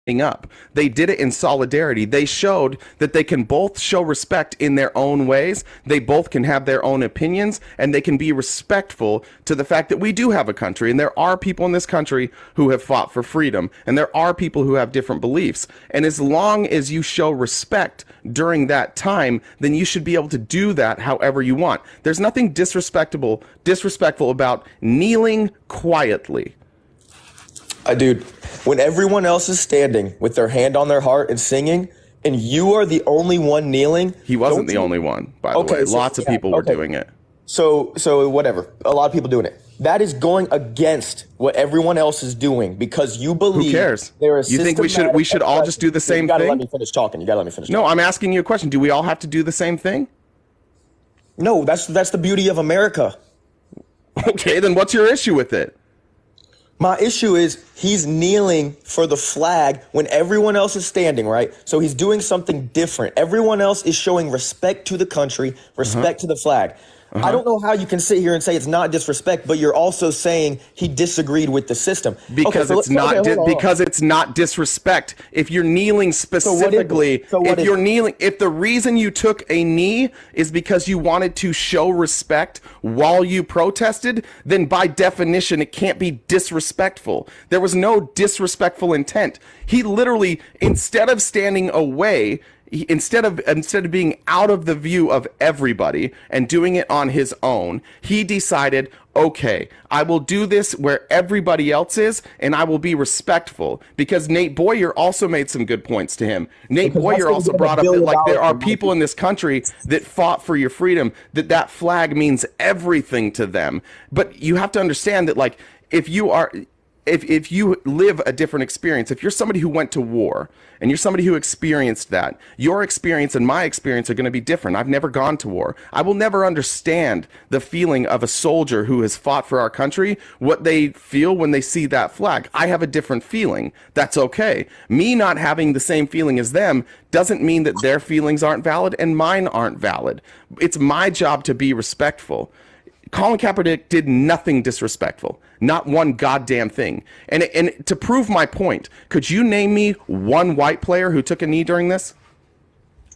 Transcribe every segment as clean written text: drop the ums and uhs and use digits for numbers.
up. They did it in solidarity. They showed that they can both show respect in their own ways. They both can have their own opinions, and they can be respectful to the fact that we do have a country, and there are people in this country who have fought for freedom, and there are people who have different beliefs. And as long as you show respect during that time, then you should be able to do that however you want. There's nothing disrespectful about kneeling quietly. Dude, when everyone else is standing with their hand on their heart and singing, and you are the only one kneeling. He wasn't the only one, by the way. Lots of people were doing it. So whatever. A lot of people doing it. That is going against what everyone else is doing because you believe. Who cares? You think we should all just do the same thing? You gotta let me finish talking. No, I'm asking you a question. Do we all have to do the same thing? No, that's the beauty of America. Okay, then what's your issue with it? My issue is he's kneeling for the flag when everyone else is standing, right? So he's doing something different. Everyone else is showing respect to the country, respect to the flag. I don't know how you can sit here and say it's not disrespect, but you're also saying he disagreed with the system. Because because it's not disrespect. If you're kneeling specifically, if the reason you took a knee is because you wanted to show respect while you protested, then by definition it can't be disrespectful. There was no disrespectful intent. He literally, instead of standing away, instead of being out of the view of everybody and doing it on his own, he decided, okay, I will do this where everybody else is, and I will be respectful. Because Nate Boyer also made some good points to him. Nate Boyer also brought up that, like, there are people in this country that fought for your freedom, that flag means everything to them. But you have to understand that, like, if you live a different experience, if you're somebody who went to war and you're somebody who experienced that, your experience and my experience are going to be different. I've never gone to war. I will never understand the feeling of a soldier who has fought for our country, what they feel when they see that flag. I have a different feeling. That's okay. Me not having the same feeling as them doesn't mean that their feelings aren't valid and mine aren't valid. It's my job to be respectful. Colin Kaepernick did nothing disrespectful. Not one goddamn thing. And to prove my point, could you name me one white player who took a knee during this?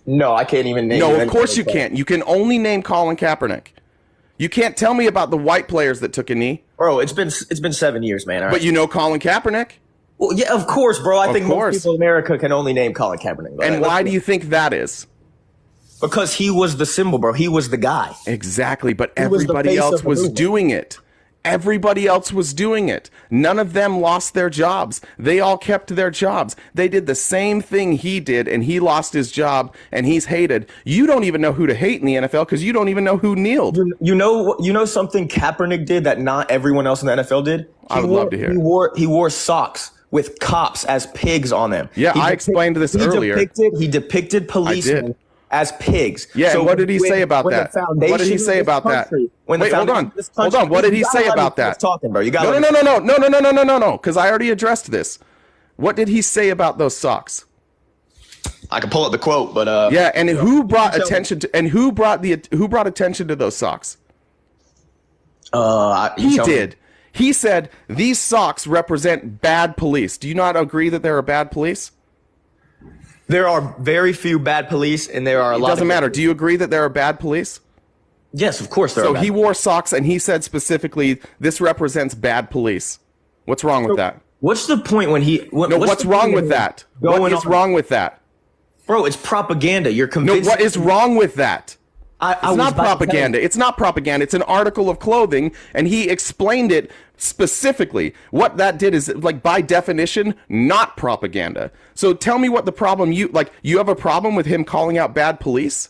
No, I can't even name. No, of course you can't. You can only name Colin Kaepernick. You can't tell me about the white players that took a knee. Bro, it's been 7 years, man. But you know Colin Kaepernick? Well, yeah, of course, bro. I think most people in America can only name Colin Kaepernick. Bro. And why do you think that is? Because he was the symbol, bro. He was the guy. Exactly, but everybody else was doing it. Everybody else was doing it. None of them lost their jobs. They all kept their jobs. They did the same thing he did, and he lost his job, and he's hated. You don't even know who to hate in the NFL because you don't even know who kneeled. You know something Kaepernick did that not everyone else in the NFL did? I would love to hear. He wore socks with cops as pigs on them. Yeah, I explained this earlier. He depicted policemen as pigs. Yeah, so what did he say about that? What did he say about that? Wait, hold on. What did he say about that? Talking, bro. You got No, because I already addressed this. What did he say about those socks? I can pull up the quote, but yeah, and who brought attention to those socks? He did. He said these socks represent bad police. Do you not agree that there are bad police? There are very few bad police, and there are a lot. It doesn't matter. Do you agree that there are bad police? Yes, of course there are. So he wore socks, and he said specifically, this represents bad police. What's wrong with that? What's the point when he... what's wrong with that? What is wrong with that? Bro, it's propaganda. You're convinced... No, what is wrong with that? It's not propaganda. It's not propaganda. It's an article of clothing, and he explained it specifically. What that did is, like, by definition, not propaganda. So tell me what the problem you have a problem with him calling out bad police?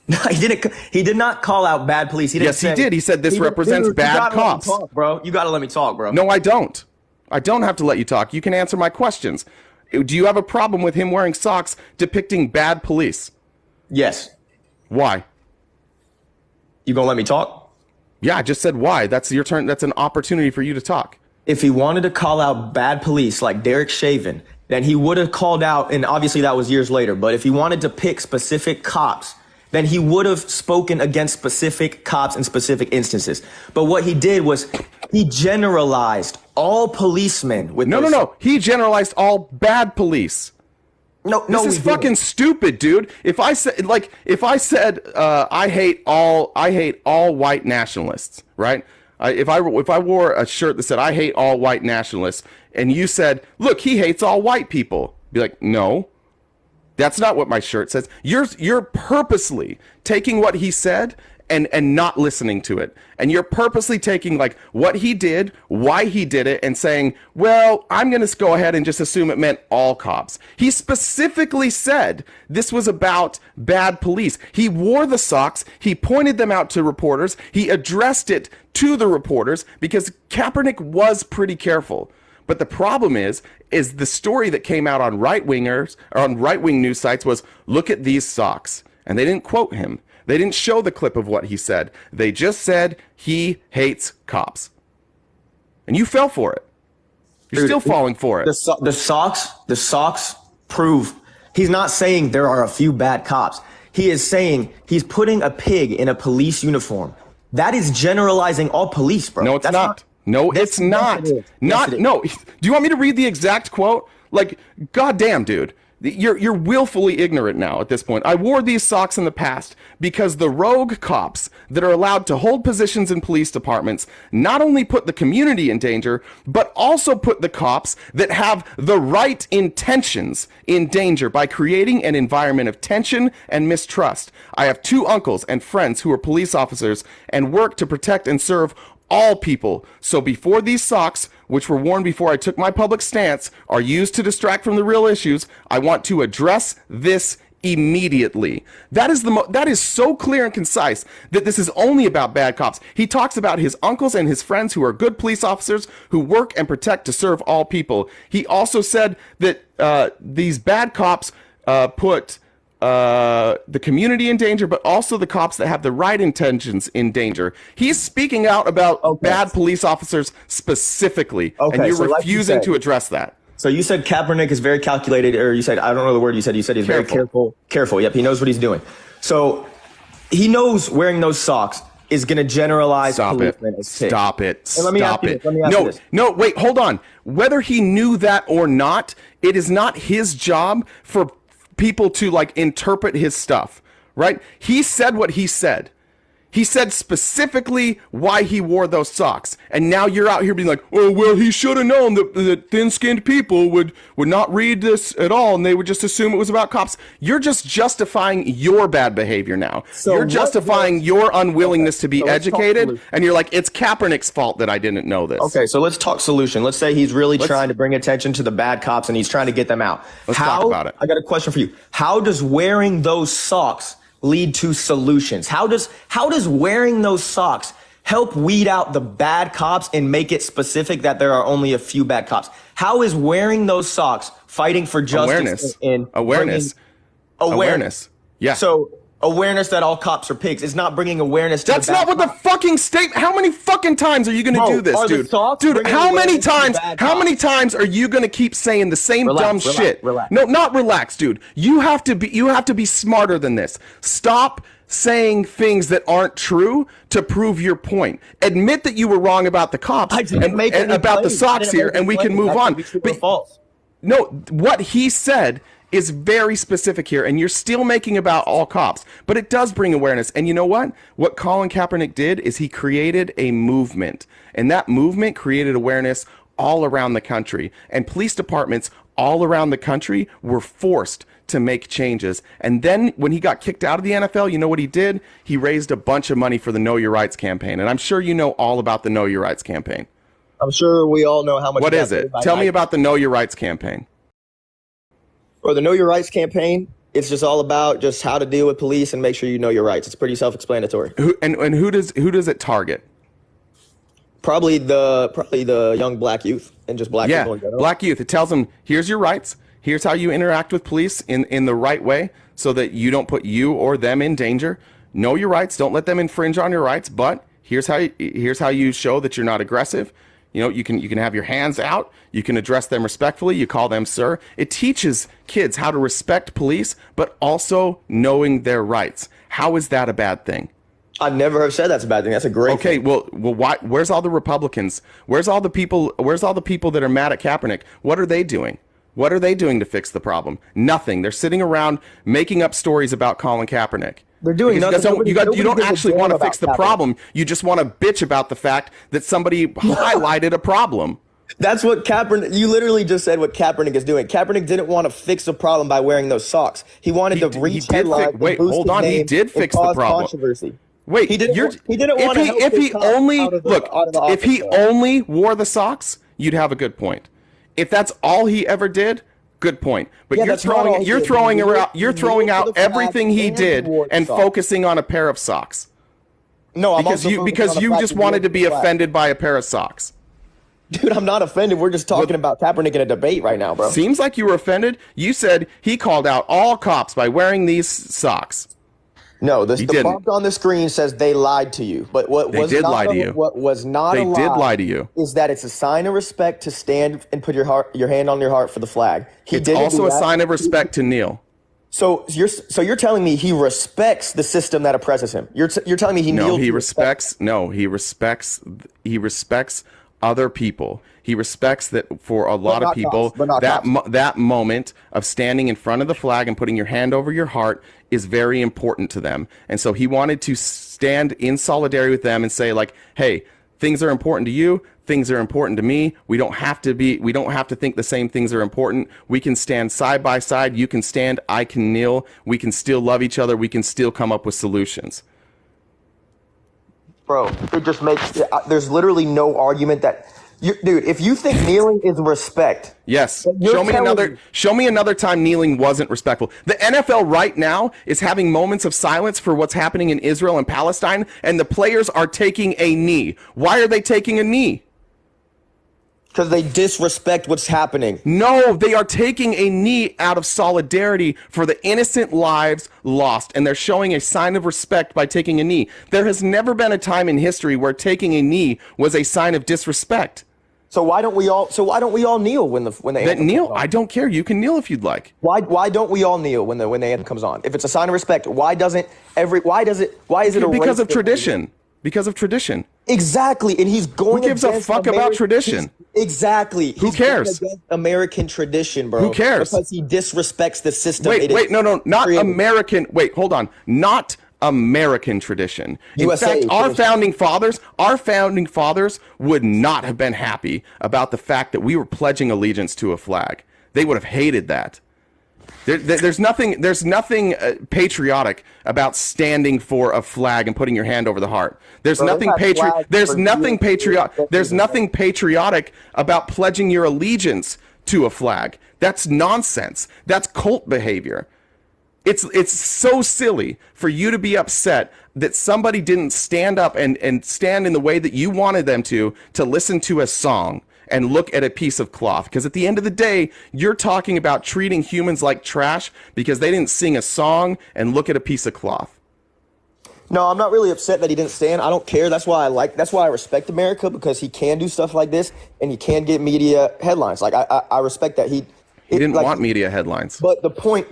No, he did not call out bad police. He did. He said this represents bad cops. Bro, you got to let me talk, bro. No, I don't. I don't have to let you talk. You can answer my questions. Do you have a problem with him wearing socks depicting bad police? Yes. Why? You gonna let me talk? Yeah, I just said why. That's your turn. That's an opportunity for you to talk. If he wanted to call out bad police like Derek Chauvin, then he would have called out, and obviously that was years later, but if he wanted to pick specific cops, then he would have spoken against specific cops in specific instances. But what he did was He generalized all policemen with No. He generalized all bad police. No, this is fucking stupid, dude. If I said I hate all white nationalists, right? If I wore a shirt that said I hate all white nationalists, and you said, look, he hates all white people, be like, no, that's not what my shirt says. You're purposely taking what he said and not listening to it. And you're purposely taking like what he did, why he did it, and saying, well, I'm going to go ahead and just assume it meant all cops. He specifically said this was about bad police. He wore the socks. He pointed them out to reporters. He addressed it to the reporters because Kaepernick was pretty careful. But the problem is the story that came out on right-wing news sites was, look at these socks. And they didn't quote him. They didn't show the clip of what he said. They just said he hates cops. And you fell for it. You're still falling for it. The socks prove he's not saying there are a few bad cops. He is saying he's putting a pig in a police uniform. That is generalizing all police, bro. No, it's not. No, it's not. No. Do you want me to read the exact quote? Like, goddamn, dude. You're willfully ignorant now at this point. I wore these socks in the past because the rogue cops that are allowed to hold positions in police departments not only put the community in danger, but also put the cops that have the right intentions in danger by creating an environment of tension and mistrust. I have 2 uncles and friends who are police officers and work to protect and serve all people. So before these socks, which were worn before I took my public stance, are used to distract from the real issues, I want to address this immediately. That is so clear and concise that this is only about bad cops. He talks about his uncles and his friends who are good police officers who work and protect to serve all people. He also said that these bad cops put the community in danger, but also the cops that have the right intentions in danger. He's speaking out about bad police officers specifically, and you're refusing to address that. So you said Kaepernick is very calculated, or you said, I don't know the word you said. You said he's very careful. Careful. Yep, he knows what he's doing. So he knows wearing those socks is going to generalize policemen as pigs. Stop it. And let me ask you this. No, wait, hold on. Whether he knew that or not, it is not his job for people to like interpret his stuff, right? He said what he said. He said specifically why he wore those socks. And now you're out here being like, oh, well, he should have known that thin-skinned people would not read this at all, and they would just assume it was about cops. You're just justifying your bad behavior now. So you're justifying your unwillingness to be educated, and you're like, it's Kaepernick's fault that I didn't know this. Okay, so let's talk solution. Let's say he's really trying to bring attention to the bad cops, and he's trying to get them out. Let's talk about it. I got a question for you. How does wearing those socks lead to solutions? How does wearing those socks help weed out the bad cops and make it specific that there are only a few bad cops? How is wearing those socks fighting for justice awareness? Yeah. So awareness that all cops are pigs is not bringing awareness to That's not what the fucking state. How many fucking times are you going to do this, dude? Dude, how many times are you going to keep saying the same dumb shit? Relax. No, not relax, dude. You have to be smarter than this. Stop saying things that aren't true to prove your point. Admit that you were wrong about the cops and about the socks here, and we can move on. But no, what he said is very specific here, and you're still making about all cops, but it does bring awareness. And you know what? What Colin Kaepernick did is he created a movement, and that movement created awareness all around the country, and police departments all around the country were forced to make changes. And then when he got kicked out of the NFL, you know what he did? He raised a bunch of money for the Know Your Rights campaign, and I'm sure you know all about the Know Your Rights campaign. I'm sure we all know how much. What is it? Tell me about the Know Your Rights campaign. Or the Know Your Rights campaign, it's just all about just how to deal with police and make sure you know your rights. It's pretty self-explanatory. Who does it target? Probably the young black youth and just black people in general. Black youth. It tells them, here's your rights. Here's how you interact with police in the right way so that you don't put you or them in danger. Know your rights. Don't let them infringe on your rights. But here's how you show that you're not aggressive. You know, you can have your hands out. You can address them respectfully. You call them sir. It teaches kids how to respect police, but also knowing their rights. How is that a bad thing? I never have said that's a bad thing. That's a great Okay, thing. well, why? Where's all the Republicans? Where's all the people? Where's all the people that are mad at Kaepernick? What are they doing? What are they doing to fix the problem? Nothing. They're sitting around making up stories about Colin Kaepernick. They're doing Because nothing. you don't actually want to fix the problem. You just want to bitch about the fact that somebody highlighted a problem. That's what Kaepernick, you literally just said what Kaepernick is doing. Kaepernick didn't want to fix the problem by wearing those socks. He wanted to reach headlines. Wait, hold on. He did fix the problem. Controversy. Wait, he didn't want to help if he only if he though. only wore the socks, you'd have a good point. If that's all he ever did, good point. But Yeah, you're throwing out everything he did and focusing on a pair of socks. No, I'm because you just wanted to be offended by a pair of socks. Dude, I'm not offended. We're just talking about Kaepernick in a debate right now, bro. Seems like you were offended. You said he called out all cops by wearing these socks. No, the prompt on the screen says they lied to you. But what was not a lie did lie to you is that it's a sign of respect to stand and put your hand on your heart for the flag. It's also a sign of respect to kneel. So you're telling me he respects the system that oppresses him. You're telling me he kneels. He respects other people. He respects that for a lot of people, that moment of standing in front of the flag and putting your hand over your heart is very important to them. And so he wanted to stand in solidarity with them and say, like, hey, things are important to you. Things are important to me. We don't have to think the same things are important. We can stand side by side. You can stand, I can kneel. We can still love each other. We can still come up with solutions. Bro, it just makes there's literally no argument that dude, if you think kneeling is respect. Yes. Show me another time kneeling wasn't respectful. The NFL right now is having moments of silence for what's happening in Israel and Palestine, and the players are taking a knee. Why are they taking a knee? Because they disrespect what's happening. No, they are taking a knee out of solidarity for the innocent lives lost, and they're showing a sign of respect by taking a knee. There has never been a time in history where taking a knee was a sign of disrespect. So why don't we all kneel when the anthem kneel? comes on? I don't care. You can kneel if you'd like. Why don't we all kneel when the anthem comes on? If it's a sign of respect, why is it because of tradition? Because of tradition. Exactly, and he's going. Who gives a fuck about tradition? Exactly. Who cares? American tradition, bro. Who cares? Because he disrespects the system. Wait, no, not American. Wait, hold on. Not American tradition. In fact, our founding fathers would not have been happy about the fact that we were pledging allegiance to a flag. They would have hated that. There's nothing patriotic about standing for a flag and putting your hand over the heart. There's nothing patriotic about pledging your allegiance to a flag. That's nonsense. That's cult behavior. It's so silly for you to be upset that somebody didn't stand up and stand in the way that you wanted them to listen to a song and look at a piece of cloth. Because at the end of the day, you're talking about treating humans like trash because they didn't sing a song and look at a piece of cloth. No, I'm not really upset that he didn't stand. I don't care. That's why I respect America, because he can do stuff like this and he can get media headlines. Like I respect that he didn't want media headlines. But the point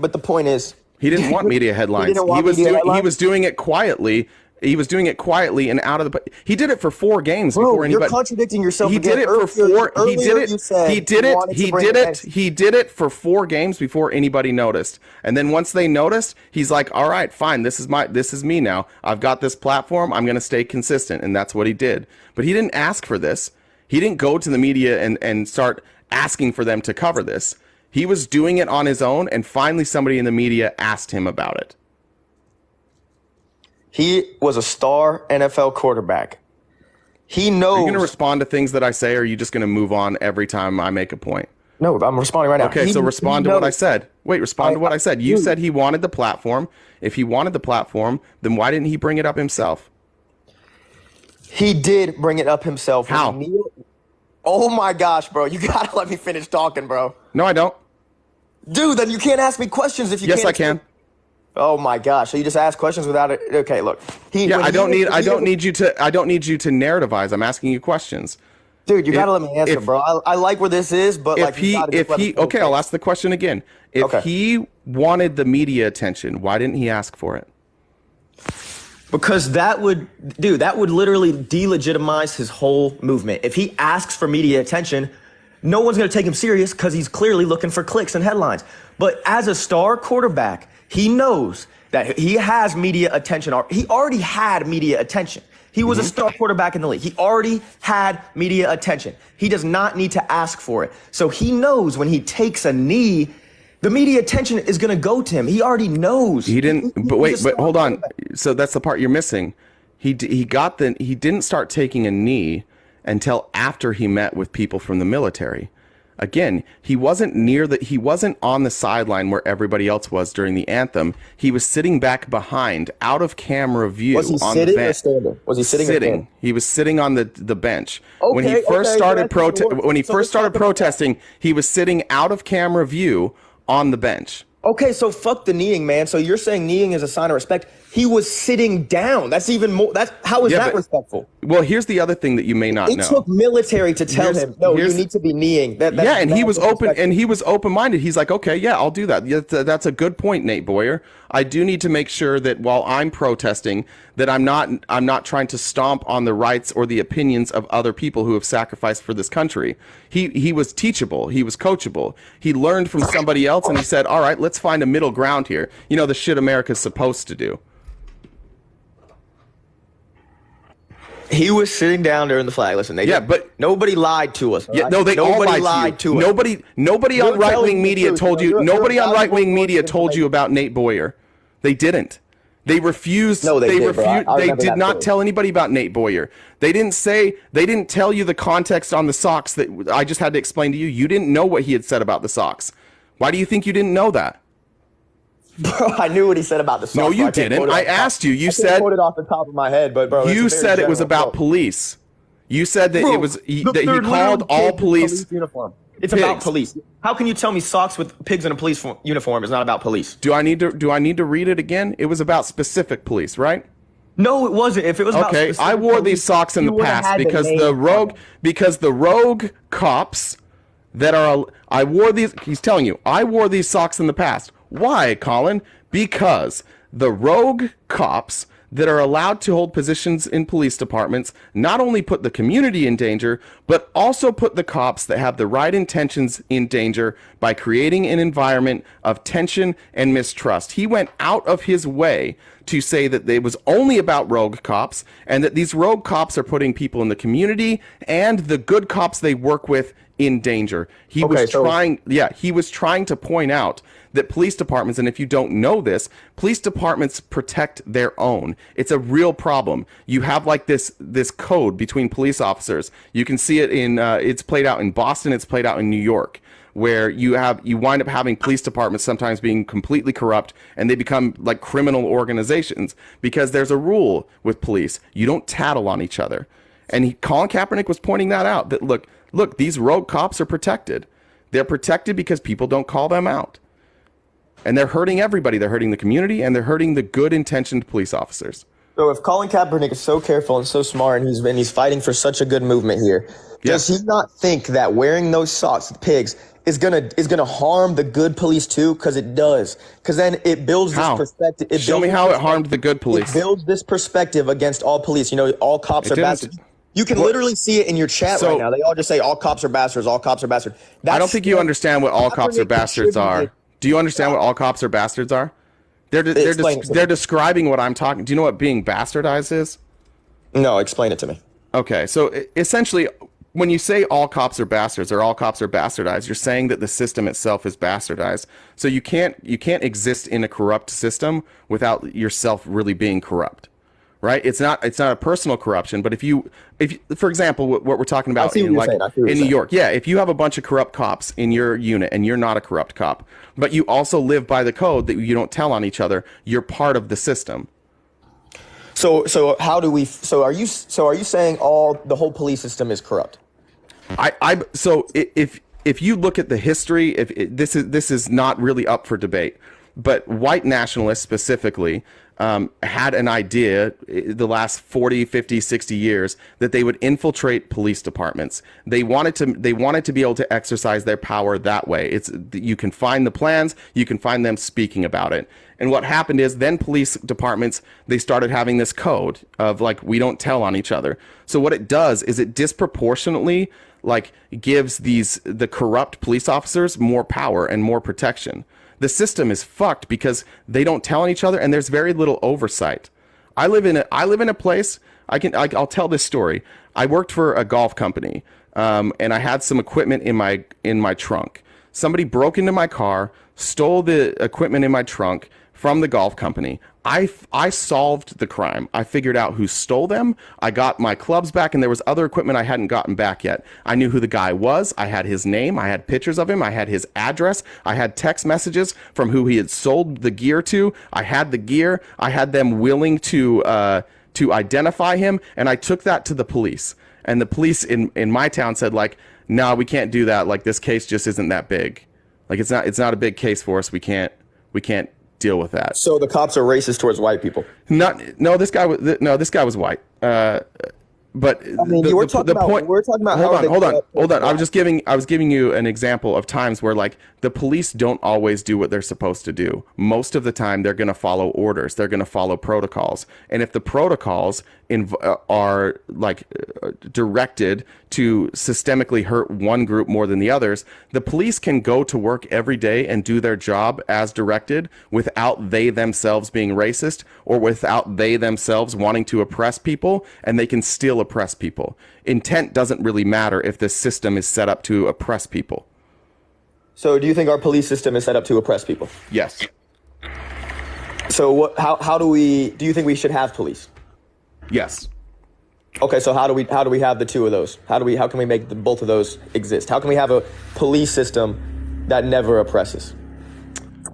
is, he didn't want media headlines. He was doing it quietly. He was doing it quietly and out of the. He did it for 4 games before anybody. You're contradicting yourself. He did it for 4. He did it for 4 games before anybody noticed. And then once they noticed, he's like, "All right, fine. This is me now. I've got this platform. I'm going to stay consistent." And that's what he did. But he didn't ask for this. He didn't go to the media and start asking for them to cover this. He was doing it on his own, and finally somebody in the media asked him about it. He was a star NFL quarterback. He knows. Are you going to respond to things that I say, or are you just going to move on every time I make a point? No, I'm responding right now. Okay, so respond to what I said. Wait, respond to what I said. You said he wanted the platform. If he wanted the platform, then why didn't he bring it up himself? He did bring it up himself. How? Oh my gosh, bro. You got to let me finish talking, bro. No, I don't. Dude, then you can't ask me questions if you can't. Yes, I can. Oh my gosh! So you just ask questions without it? Okay, look. I don't need you to narrativize. I'm asking you questions. Dude, you gotta let me answer, bro. I like where this is, but okay, I'll ask the question again. If he wanted the media attention, why didn't he ask for it? Because that would literally delegitimize his whole movement. If he asks for media attention, no one's going to take him serious because he's clearly looking for clicks and headlines. But as a star quarterback, he knows that he has media attention. He already had media attention. He was a star quarterback in the league. He already had media attention. He does not need to ask for it. So he knows when he takes a knee, the media attention is going to go to him. He already knows. He didn't. But hold on. So that's the part you're missing. He didn't start taking a knee until after he met with people from the military. Again, he wasn't on the sideline where everybody else was during the anthem. He was sitting back behind, out of camera view. Was he on sitting the bench. or standing? Was he sitting or standing? He was sitting on the bench. Okay, when he first started started protesting, he was sitting out of camera view on the bench. Okay, so fuck the kneeing, man. So you're saying kneeing is a sign of respect. He was sitting down. That's even more. How is that respectful? Well, here's the other thing that you may not know. It took military to tell him, no, you need to be kneeing. And he was open-minded. He's like, okay, yeah, I'll do that. That's a good point, Nate Boyer. I do need to make sure that while I'm protesting, that I'm not trying to stomp on the rights or the opinions of other people who have sacrificed for this country. He was teachable. He was coachable. He learned from somebody else, and he said, all right, let's find a middle ground here. You know, the shit America's supposed to do. He was sitting down during the flag. Listen, but nobody lied to us. Yeah, right? No, nobody lied to us. Nobody on right-wing media told you. Nobody on right-wing media told you about Nate Boyer. They didn't. They refused. No, they refused. They did not tell anybody about Nate Boyer. They didn't tell you the context on the socks that I just had to explain to you. You didn't know what he had said about the socks. Why do you think you didn't know that? Bro, I knew what he said about the socks. No, you didn't. I asked you. You said quote it off the top of my head, but bro, you said it was about police. You said that it was that he called all police uniform. It's pigs. About police. How can you tell me socks with pigs in a police uniform is not about police? Do I need to read it again? It was about specific police, right? No, it wasn't. If it was about okay, I wore these socks in the past because the rogue cops that are I wore these. He's telling you I wore these socks in the past. Why, Colin? Because the rogue cops that are allowed to hold positions in police departments not only put the community in danger, but also put the cops that have the right intentions in danger by creating an environment of tension and mistrust. He went out of his way to say that it was only about rogue cops and that these rogue cops are putting people in the community and the good cops they work with in danger. He was trying to point out that police departments, and if you don't know this, police departments protect their own. It's a real problem. You have like this code between police officers. You can see it in it's played out in Boston, it's played out in New York, where you wind up having police departments sometimes being completely corrupt and they become like criminal organizations because there's a rule with police. You don't tattle on each other. And Colin Kaepernick was pointing that out, that look, these rogue cops are protected. They're protected because people don't call them out. And they're hurting everybody. They're hurting the community, and they're hurting the good-intentioned police officers. So if Colin Kaepernick is so careful and so smart, and he's fighting for such a good movement here, does he not think that wearing those socks with pigs is gonna harm the good police too? Because it does. Because then it builds this perspective. Show me how it harmed the good police. It builds this perspective against all police. You know, all cops are bastards. You can literally see it in your chat right now. They all just say all cops are bastards. All cops are bastards. I don't think you understand what all cops are bastards are. Do you understand what all cops are bastards are? They're describing what I'm talking. Do you know what being bastardized is? No, explain it to me. Okay, so essentially, when you say all cops are bastards or all cops are bastardized, you're saying that the system itself is bastardized. So you can't exist in a corrupt system without yourself really being corrupt. Right? It's not a personal corruption, but if for example, what we're talking about in New York, if you have a bunch of corrupt cops in your unit and you're not a corrupt cop, but you also live by the code that you don't tell on each other, you're part of the system. So are you saying the whole police system is corrupt? If you look at the history, this is not really up for debate, but white nationalists specifically had an idea the last 40, 50, 60 years that they would infiltrate police departments. They wanted to be able to exercise their power that way. You can find the plans, you can find them speaking about it. And what happened is then police departments, they started having this code of like, we don't tell on each other. So what it does is it disproportionately like gives the corrupt police officers more power and more protection. The system is fucked because they don't tell on each other and there's very little oversight. I live in a place, I'll tell this story. I worked for a golf company, and I had some equipment in my trunk. Somebody broke into my car, stole the equipment in my trunk from the golf company. I solved the crime. I figured out who stole them. I got my clubs back, and there was other equipment I hadn't gotten back yet. I knew who the guy was. I had his name. I had pictures of him. I had his address. I had text messages from who he had sold the gear to. I had the gear. I had them willing to identify him, and I took that to the police. And the police in my town said, like, no, we can't do that. Like, this case just isn't that big. Like, it's not a big case for us. We can't deal with that. So the cops are racist towards white people. This guy was white. But I mean, we're talking about hold on. I was giving you an example of times where like the police don't always do what they're supposed to do. Most of the time, they're going to follow orders. They're going to follow protocols. And if the protocols are like directed to systemically hurt one group more than the others, the police can go to work every day and do their job as directed without they themselves being racist or without they themselves wanting to oppress people, and they can still oppress people. Intent doesn't really matter if the system is set up to oppress people. So do you think our police system is set up to oppress people? Yes. So how do you think we should have police? Yes. Okay, so how do we have the two of those? How can we make both of those exist? How can we have a police system that never oppresses?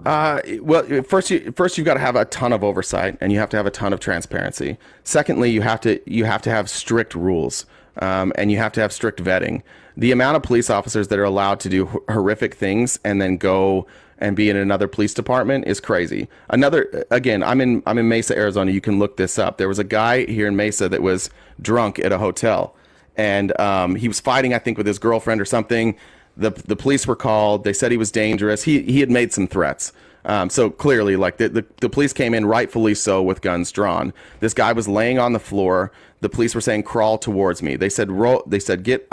Well, first you've got to have a ton of oversight, and you have to have a ton of transparency. Secondly, you have to have strict rules, and you have to have strict vetting. The amount of police officers that are allowed to do horrific things and then go and be in another police department is crazy. Again, I'm in Mesa, Arizona. You can look this up. There was a guy here in Mesa that was drunk at a hotel, and he was fighting, I think, with his girlfriend or something. The police were called. They said he was dangerous. He had made some threats. So clearly, like the police came in, rightfully so, with guns drawn. This guy was laying on the floor. The police were saying, "Crawl towards me." They said, "Get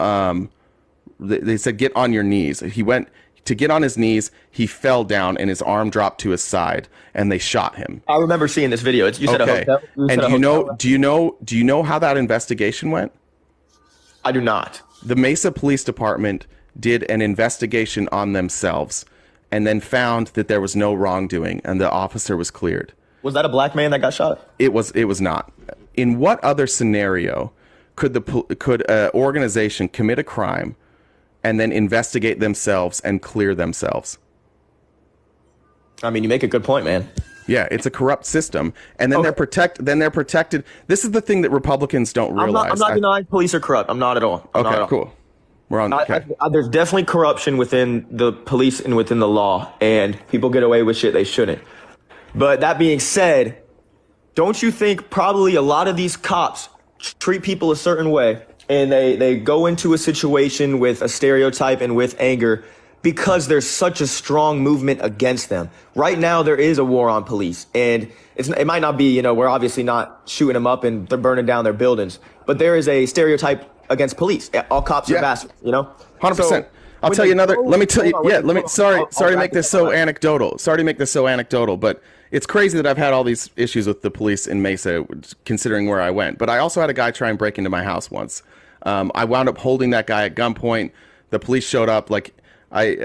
get on your knees." He went to get on his knees. He fell down, and his arm dropped to his side, and they shot him. I remember seeing this video. You said okay. A hotel. And do you know how that investigation went? I do not. The Mesa Police Department did an investigation on themselves and then found that there was no wrongdoing and the officer was cleared. Was that a black man that got shot? It was not. In what other scenario could an organization commit a crime and then investigate themselves and clear themselves? I mean, you make a good point, man. Yeah, it's a corrupt system, and then they're protected. This is the thing that Republicans don't realize. I'm not denying police are corrupt. I'm not at all. Okay, cool. We're on. Okay. There's definitely corruption within the police and within the law, and people get away with shit they shouldn't. But that being said, don't you think probably a lot of these cops treat people a certain way, and they go into a situation with a stereotype and with anger because there's such a strong movement against them? Right now, there is a war on police, and it might not be, we're obviously not shooting them up and they're burning down their buildings, but there is a stereotype against police. All cops are bastards, 100%. I'll tell you another. Let me tell you. Yeah. Sorry to make this so anecdotal. But it's crazy that I've had all these issues with the police in Mesa, considering where I went. But I also had a guy try and break into my house once. I wound up holding that guy at gunpoint. The police showed up. They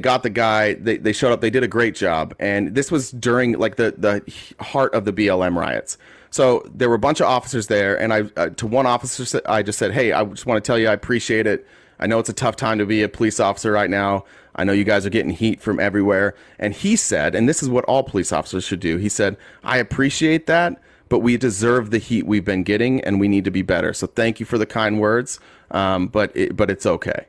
got the guy. They showed up. They did a great job. And this was during the heart of the BLM riots. So there were a bunch of officers there, and to one officer, I just said, "Hey, I just want to tell you I appreciate it. I know it's a tough time to be a police officer right now. I know you guys are getting heat from everywhere." And he said, and this is what all police officers should do, he said, "I appreciate that, but we deserve the heat we've been getting, and we need to be better. So thank you for the kind words, but it's okay."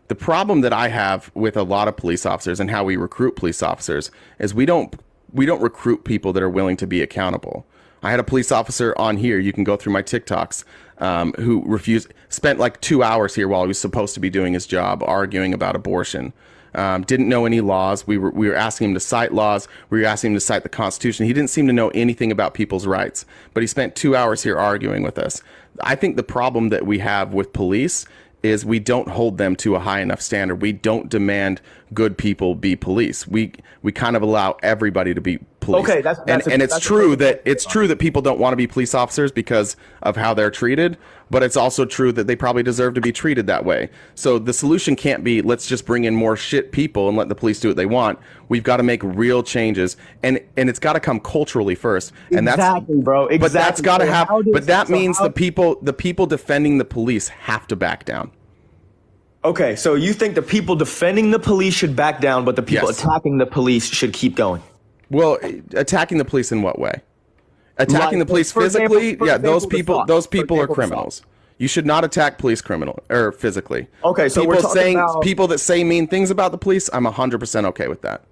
The problem that I have with a lot of police officers and how we recruit police officers is we don't recruit people that are willing to be accountable. I had a police officer on here. You can go through my TikToks, who spent like 2 hours here while he was supposed to be doing his job, arguing about abortion. Didn't know any laws. We were asking him to cite laws. We were asking him to cite the Constitution. He didn't seem to know anything about people's rights, but he spent 2 hours here arguing with us. I think the problem that we have with police is we don't hold them to a high enough standard. We don't demand good people be police. We kind of allow everybody to be police. Okay, it's true that people don't want to be police officers because of how they're treated, but it's also true that they probably deserve to be treated that way. So the solution can't be let's just bring in more shit people and let the police do what they want. We've got to make real changes, and it's got to come culturally first. And exactly, bro. Exactly. But that's got to happen. But that means the people defending the police have to back down. Okay, so you think the people defending the police should back down, but the people attacking the police should keep going? Well, attacking the police in what way? Attacking the police physically? Those people are criminals. You should not attack police physically. Okay, so people that say mean things about the police, I'm 100% okay with that.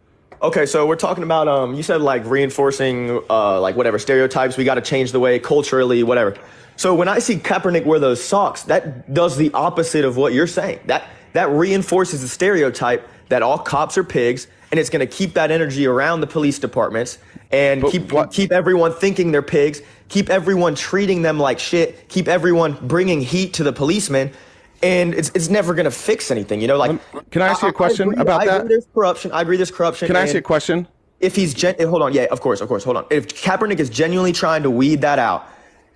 Okay, so we're talking about you said like reinforcing like whatever stereotypes. We got to change the way culturally, whatever. So when I see Kaepernick wear those socks, that does the opposite of what you're saying. That reinforces the stereotype that all cops are pigs, and it's going to keep that energy around the police departments and keep everyone thinking they're pigs, keep everyone treating them like shit, keep everyone bringing heat to the policemen, and it's never going to fix anything. You know, like, can I ask you a question about that? I agree there's corruption. Can I ask you a question? If he's hold on, yeah, of course, hold on. If Kaepernick is genuinely trying to weed that out,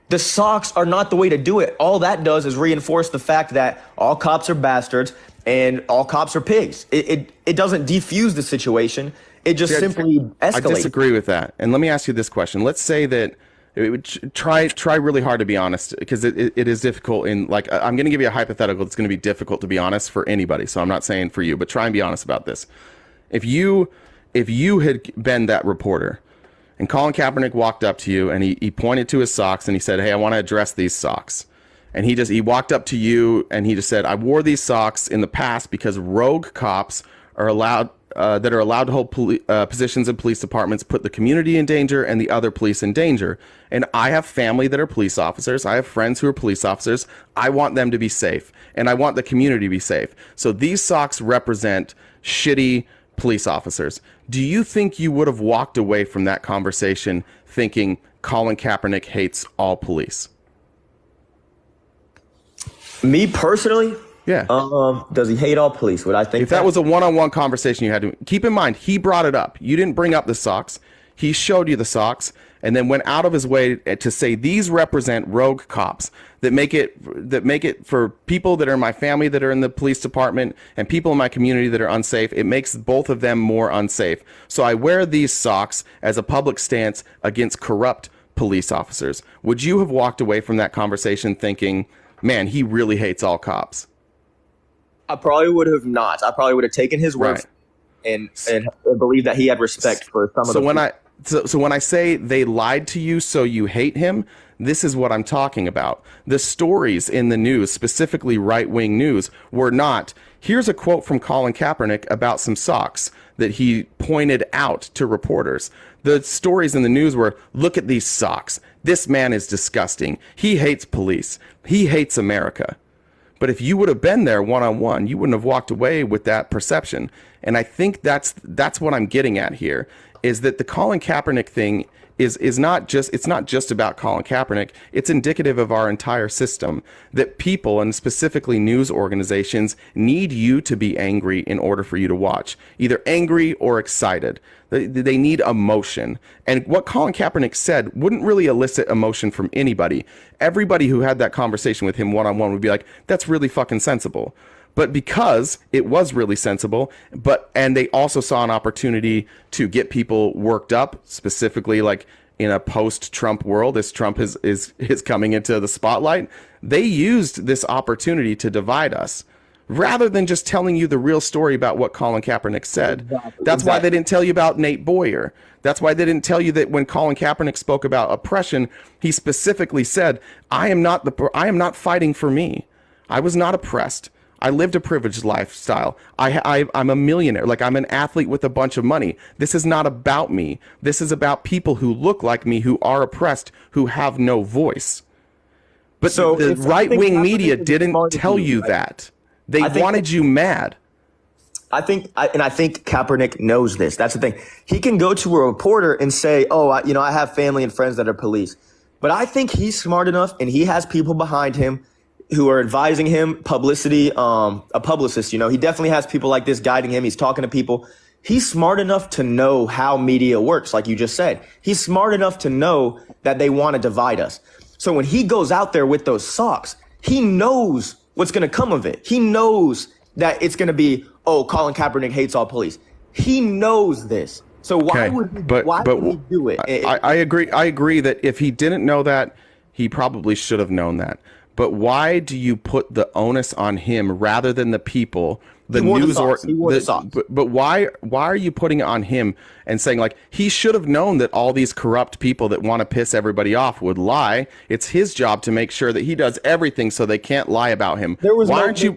the socks are not the way to do it. All that does is reinforce the fact that all cops are bastards and all cops are pigs. It doesn't defuse the situation. It just simply escalates. I disagree with that. And let me ask you this question. Let's say that try really hard to be honest, because it is difficult. I'm going to give you a hypothetical that's going to be difficult to be honest for anybody. So I'm not saying for you, but try and be honest about this. If you had been that reporter, and Colin Kaepernick walked up to you and he pointed to his socks and he said, "Hey, I want to address these socks." And he walked up to you and he just said, "I wore these socks in the past because rogue cops are allowed to hold positions in police departments, put the community in danger and the other police in danger. And I have family that are police officers. I have friends who are police officers. I want them to be safe and I want the community to be safe. So these socks represent shitty police officers." Do you think you would have walked away from that conversation thinking Colin Kaepernick hates all police? Me personally? Yeah. Does he hate all police? Would I think if that was a one-on-one conversation you had to keep in mind, he brought it up. You didn't bring up the socks. He showed you the socks and then went out of his way to say these represent rogue cops that make it for people that are in my family that are in the police department and people in my community that are unsafe. It makes both of them more unsafe. So I wear these socks as a public stance against corrupt police officers. Would you have walked away from that conversation thinking, man, he really hates all cops? I probably would have not. I probably would have taken his word and believed that he had respect for some of the So when I say they lied to you so you hate him, this is what I'm talking about. The stories in the news, specifically right-wing news, were not, here's a quote from Colin Kaepernick about some socks that he pointed out to reporters. The stories in the news were, look at these socks. This man is disgusting. He hates police. He hates America. But if you would have been there one-on-one, you wouldn't have walked away with that perception. And I think that's what I'm getting at here, is that the Colin Kaepernick thing is not just about Colin Kaepernick. It's indicative of our entire system, that people, and specifically news organizations, need you to be angry in order for you to watch, either angry or excited. They need emotion. And what Colin Kaepernick said wouldn't really elicit emotion from anybody. Everybody who had that conversation with him one-on-one would be like, that's really fucking sensible. But because it was really sensible, and they also saw an opportunity to get people worked up, specifically like in a post-Trump world, as Trump is coming into the spotlight, they used this opportunity to divide us, rather than just telling you the real story about what Colin Kaepernick said. Exactly. That's why they didn't tell you about Nate Boyer. That's why they didn't tell you that when Colin Kaepernick spoke about oppression, he specifically said, I am not fighting for me. I was not oppressed. I lived a privileged lifestyle. I'm a millionaire. Like, I'm an athlete with a bunch of money. This is not about me. This is about people who look like me, who are oppressed, who have no voice. But so the right-wing media didn't tell you that. They wanted you mad. I think Kaepernick knows this. That's the thing. He can go to a reporter and say, oh, I have family and friends that are police. But I think he's smart enough, and he has people behind him who are advising him, publicity, a publicist. He definitely has people like this guiding him. He's talking to people. He's smart enough to know how media works, like you just said. He's smart enough to know that they want to divide us. So when he goes out there with those socks, he knows what's going to come of it. He knows that it's going to be, oh, Colin Kaepernick hates all police. He knows this. So why would he do it? I agree that if he didn't know that, he probably should have known that. But why do you put the onus on him rather than the people? The news or but why are you putting it on him and saying, like, he should have known that all these corrupt people that want to piss everybody off would lie? It's his job to make sure that he does everything so they can't lie about him. Why aren't you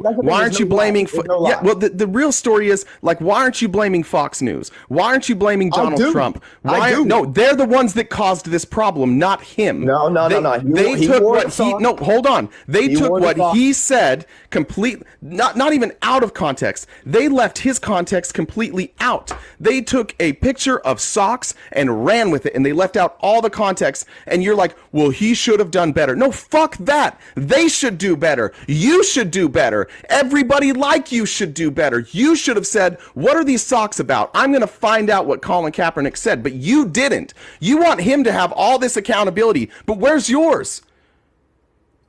blaming well, the real story is, like, why aren't you blaming Fox News? Why aren't you blaming Donald Trump? No, they're the ones that caused this problem, not him. No. They took what he no, hold on. They took what he said complete, not even out of context. They left his context completely out. They took a picture of socks and ran with it, and they left out all the context. And you're like, well, he should have done better. No, fuck that. They should do better. You should do better. Everybody like you should do better. You should have said, what are these socks about? I'm going to find out what Colin Kaepernick said. But you didn't. You want him to have all this accountability. But where's yours?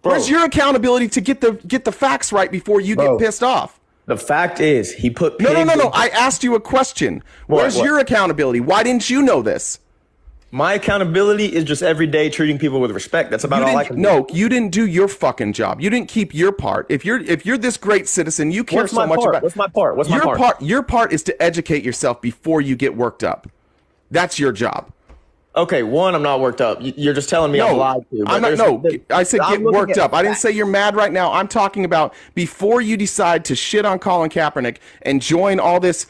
Bro, where's your accountability to get the facts right before you get pissed off? The fact is, he put No. I asked you a question. Where's your accountability? Why didn't you know this? My accountability is just every day treating people with respect. That's about all I can do. No, you didn't do your fucking job. You didn't keep your part. If you're this great citizen, you care so much about. What's my part? Your part is to educate yourself before you get worked up. That's your job. Okay, one, I'm not worked up. You're just telling me I'm lied to. I'm not. No, I said get worked up. I didn't say you're mad right now. I'm talking about before you decide to shit on Colin Kaepernick and join all this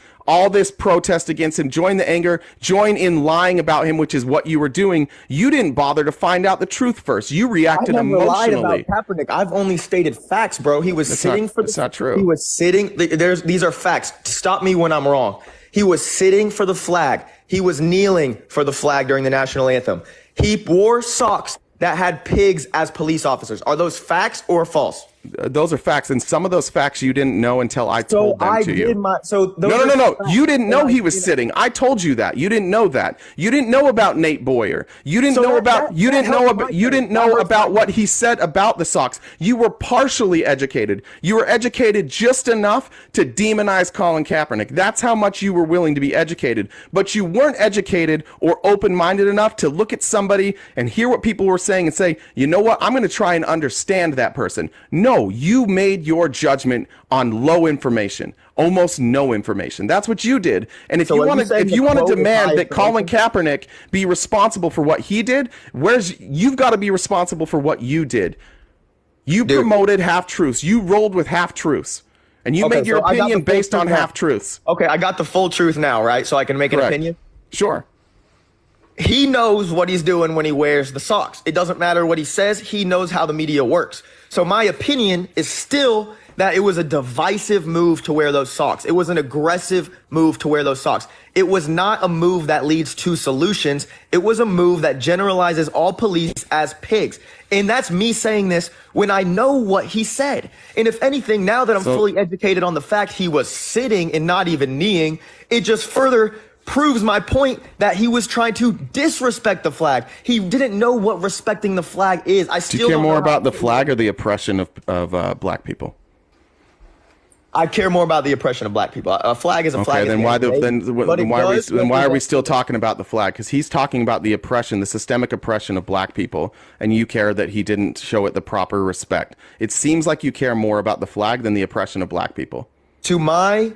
protest against him, join the anger, join in lying about him, which is what you were doing. You didn't bother to find out the truth first. You reacted emotionally. I never lied about Kaepernick. I've only stated facts, bro. He was sitting for. That's not true. He was sitting. These are facts. Stop me when I'm wrong. He was sitting for the flag. He was kneeling for the flag during the national anthem. He wore socks that had pigs as police officers. Are those facts or false? Those are facts, and some of those facts you didn't know until I told them to you. No. You didn't know he was sitting. I told you that. You didn't know that. You didn't know about Nate Boyer. You didn't know about what he said about the socks. You were partially educated. You were educated just enough to demonize Colin Kaepernick. That's how much you were willing to be educated. But you weren't educated or open-minded enough to look at somebody and hear what people were saying and say, you know what? I'm going to try and understand that person. No, you made your judgment on low information, almost no information. That's what you did. And if you want to demand that Colin Kaepernick be responsible for what he did, you've got to be responsible for what you did. You promoted half-truths. You rolled with half-truths. And you made your opinion based on half-truths. Okay, I got the full truth now, right? So I can make an opinion? Sure. He knows what he's doing when he wears the socks. It doesn't matter what he says. He knows how the media works. So my opinion is still that it was a divisive move to wear those socks. It was an aggressive move to wear those socks. It was not a move that leads to solutions. It was a move that generalizes all police as pigs. And that's me saying this when I know what he said. And if anything, now that I'm fully educated on the fact he was sitting and not even kneeling, it just further proves my point that he was trying to disrespect the flag. He didn't know what respecting the flag is. Do you care more about the flag or the oppression of black people? I care more about the oppression of black people. A flag is a flag. Okay, then why are we still talking about the flag? Because he's talking about the oppression, the systemic oppression of black people, and you care that he didn't show it the proper respect. It seems like you care more about the flag than the oppression of black people. In my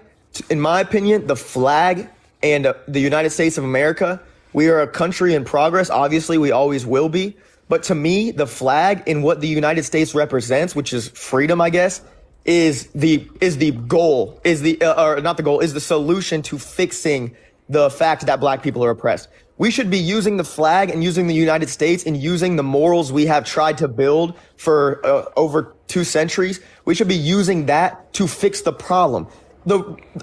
opinion, the flag and the United States of America, we are a country in progress. Obviously, we always will be. But to me, the flag and what the United States represents, which is freedom, I guess, is the goal, is the or not the goal, is the solution to fixing the fact that black people are oppressed. We should be using the flag and using the United States and using the morals we have tried to build for over 2 centuries. We should be using that to fix the problem. Hold on.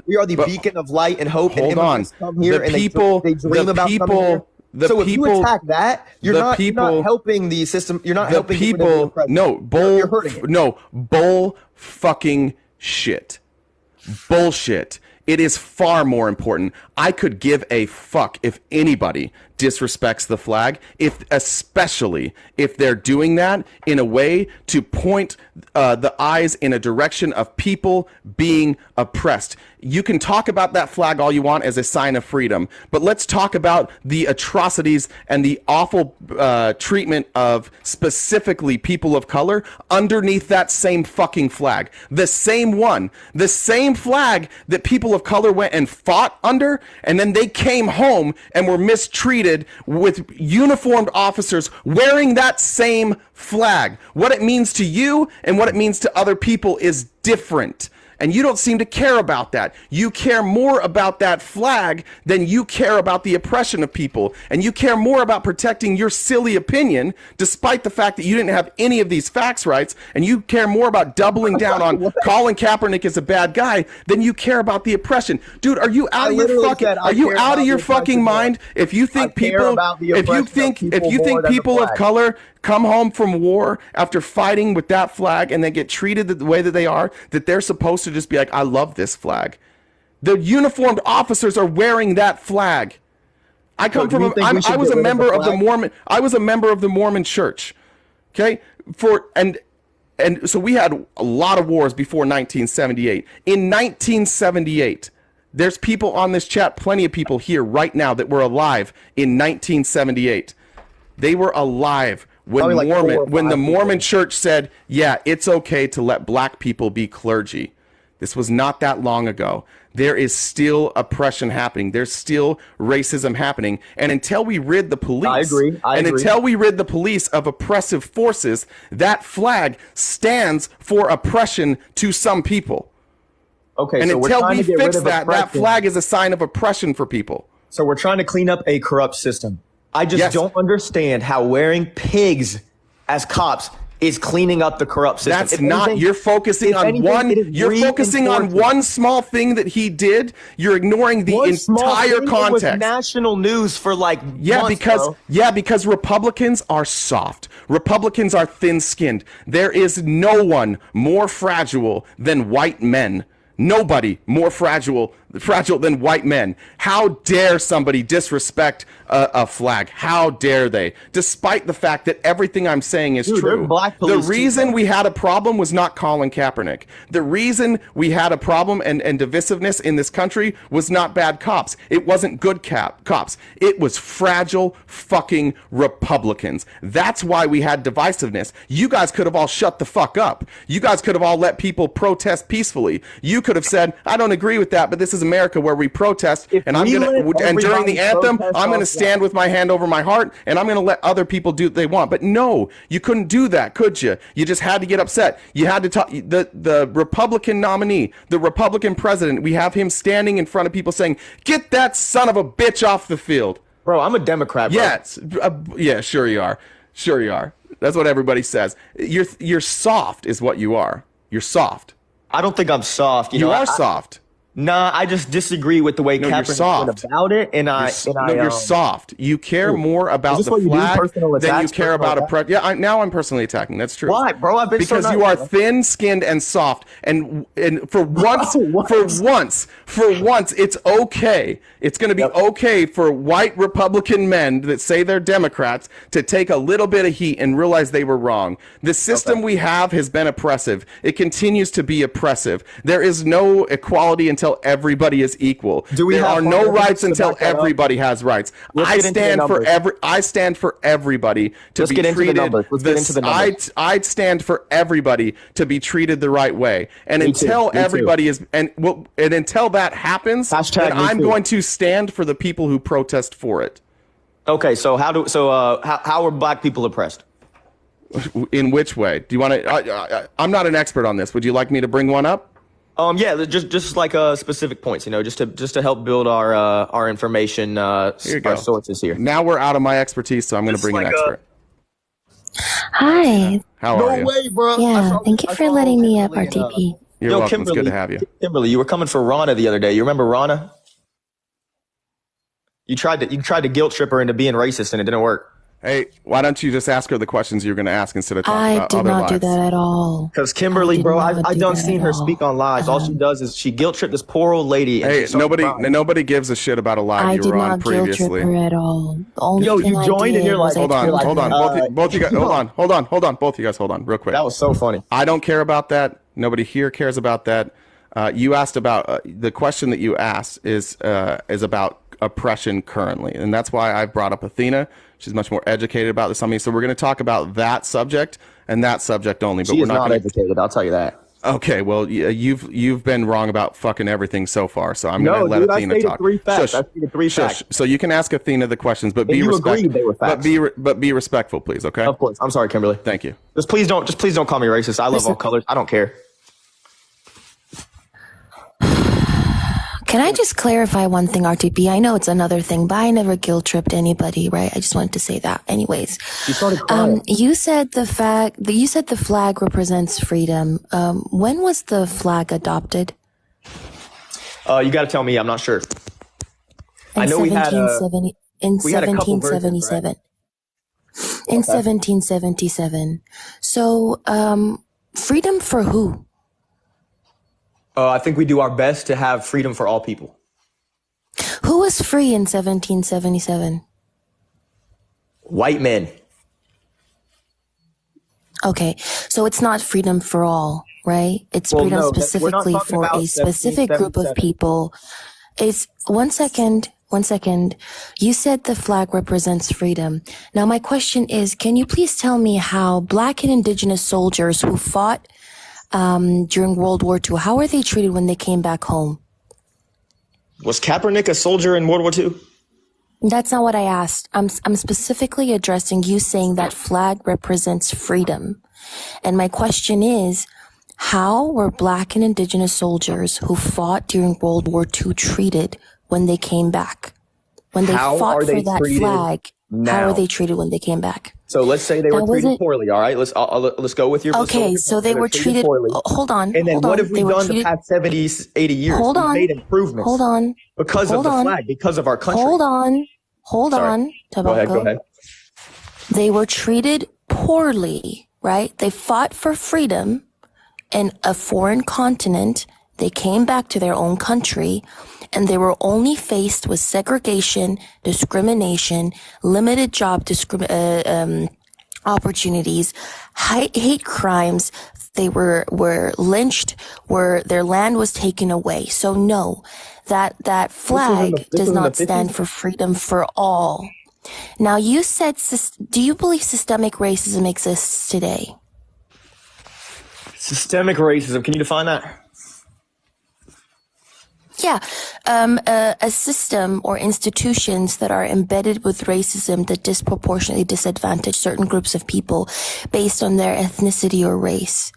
We are the beacon of light and hope. Hold on. Come here and they dream about coming here. So if you attack that, you're not helping the system. You're not helping people. You're hurting it. Bull fucking shit. Bullshit. It is far more important. I could give a fuck if anybody disrespects the flag, especially if they're doing that in a way to point the eyes in a direction of people being oppressed. You can talk about that flag all you want as a sign of freedom, but let's talk about the atrocities and the awful treatment of specifically people of color underneath that same fucking flag. The same flag that people of color went and fought under, and then they came home and were mistreated with uniformed officers wearing that same flag. What it means to you and what it means to other people is different. And you don't seem to care about that. You care more about that flag than you care about the oppression of people. And you care more about protecting your silly opinion, despite the fact that you didn't have any of these facts rights. And you care more about doubling down on Colin Kaepernick as a bad guy than you care about the oppression. Dude, are you out of your fucking mind? If you think people of color come home from war after fighting with that flag and then get treated the way that they are, that they're supposed to just be like, I love this flag. The uniformed officers are wearing that flag. I was a member of the Mormon church. Okay? And so we had a lot of wars before 1978. In 1978, there's people on this chat, plenty of people here right now that were alive in 1978. They were alive when the Mormon church said, yeah, it's okay to let black people be clergy. This was not that long ago. There is still oppression happening. There's still racism happening. And until we rid the police, I agree. Until we rid the police of oppressive forces, that flag stands for oppression to some people. Okay, and so until we fix that flag is a sign of oppression for people. So we're trying to clean up a corrupt system. I just don't understand how wearing pigs as cops is cleaning up the corrupt system. That's not. You're focusing on one. You're focusing on one small thing that he did. You're ignoring the entire context. It was national news for months, because Republicans are soft. Republicans are thin-skinned. There is no one more fragile than white men. Nobody more fragile than white men. How dare somebody disrespect a flag? How dare they? Despite the fact that everything I'm saying is true. The reason we had a problem was not Colin Kaepernick. The reason we had a problem and divisiveness in this country was not bad cops. It wasn't good cops. It was fragile fucking Republicans. That's why we had divisiveness. You guys could have all shut the fuck up. You guys could have all let people protest peacefully. You could have said, I don't agree with that, but this is America where we protest, and during the anthem, I'm going to stand with my hand over my heart, and I'm going to let other people do what they want. But no, you couldn't do that, could you? You just had to get upset. You had to talk. The Republican nominee, the Republican president, we have him standing in front of people saying, get that son of a bitch off the field. Bro, I'm a Democrat, bro. Yeah, sure you are. Sure you are. That's what everybody says. You're soft is what you are. You're soft. I don't think I'm soft. You are soft. Nah, I just disagree with the way Kaepernick went about it, you're soft. You care more about the flag than you care about oppression. Yeah, now I'm personally attacking. That's true. Why, bro? I've been because you are thin-skinned and soft, and for once, for once, it's okay. It's going to be okay for white Republican men that say they're Democrats to take a little bit of heat and realize they were wrong. The system we have has been oppressive. It continues to be oppressive. There is no equality until everybody is equal. There are no rights until everybody has rights. I stand for everybody to be treated. I'd stand for everybody to be treated the right way. And until everybody is, and until that happens, then I'm going to stand for the people who protest for it. Okay, so how are black people oppressed? In which way? Do you want to? I'm not an expert on this. Would you like me to bring one up? Yeah, just like specific points, just to help build our information, our sources here. Now we're out of my expertise, so I'm going to bring an expert. Hi. How are you? No way, bro. Yeah, thank you for letting me up, RTP. You're welcome. Kimberly, it's good to have you. Kimberly, you were coming for Rana the other day. You remember Rana? You tried to guilt trip her into being racist, and it didn't work. Hey, why don't you just ask her the questions you're going to ask instead of talking about other lives? I did not do that at all. Because Kimberly, bro, I done seen her speak on lies. All she does is she guilt tripped this poor old lady. Hey, nobody gives a shit about a lie you were on previously. I did not guilt trip her at all. The only Yo, you joined and you're like, hold on, both you guys, both you guys, hold on, real quick. That was so funny. I don't care about that. Nobody here cares about that. You asked about the question that you asked is about oppression currently, and that's why I brought up Athena. She's much more educated about this than me, so we're going to talk about that subject and that subject only. But we're not educated. I'll tell you that. Okay, well, you've been wrong about fucking everything so far, so I'm going to let Athena talk. I stated three facts. So you can ask Athena the questions, but be respectful. But be respectful, please. Okay. Of course. I'm sorry, Kimberly. Thank you. Just please don't call me racist. I love all colors. I don't care. Can I just clarify one thing, RTP? I know it's another thing, but I never guilt tripped anybody, right? I just wanted to say that. Anyways, you started crying. You said the flag represents freedom. When was the flag adopted? You got to tell me. I'm not sure. I know we had in 1777. Right? In 1777. So, freedom for who? I think we do our best to have freedom for all people. Who was free in 1777? White men. Okay, so it's not freedom for all, right? It's freedom specifically for a specific group of people. It's 1 second. You said the flag represents freedom. Now, my question is, can you please tell me how Black and Indigenous soldiers who fought during World War II, how were they treated when they came back home? Was Kaepernick a soldier in World War II? That's not what I asked. I'm specifically addressing you saying that flag represents freedom. And my question is, how were Black and Indigenous soldiers who fought during World War II treated when they came back? When they fought for that flag, how are they treated when they came back? So let's say they were treated poorly. All right, let's go with your. Okay, so they were treated poorly. Hold on. And then what have we done the past 70, 80 years? Hold on. We made improvements. Hold on. Because of the flag, because of our country. Hold on, Tobacco. Go ahead. They were treated poorly, right? They fought for freedom in a foreign continent. They came back to their own country, and they were only faced with segregation, discrimination, limited job opportunities, hate crimes. They were lynched, their land was taken away. So no, that flag does not stand for freedom for all. Now, you said, do you believe systemic racism exists today? Systemic racism, can you define that? Yeah, a system or institutions that are embedded with racism that disproportionately disadvantage certain groups of people based on their ethnicity or race.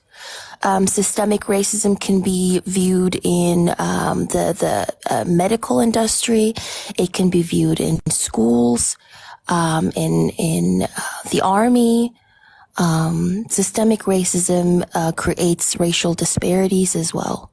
Systemic racism can be viewed in the medical industry. It can be viewed in schools, in the army. Systemic racism creates racial disparities as well.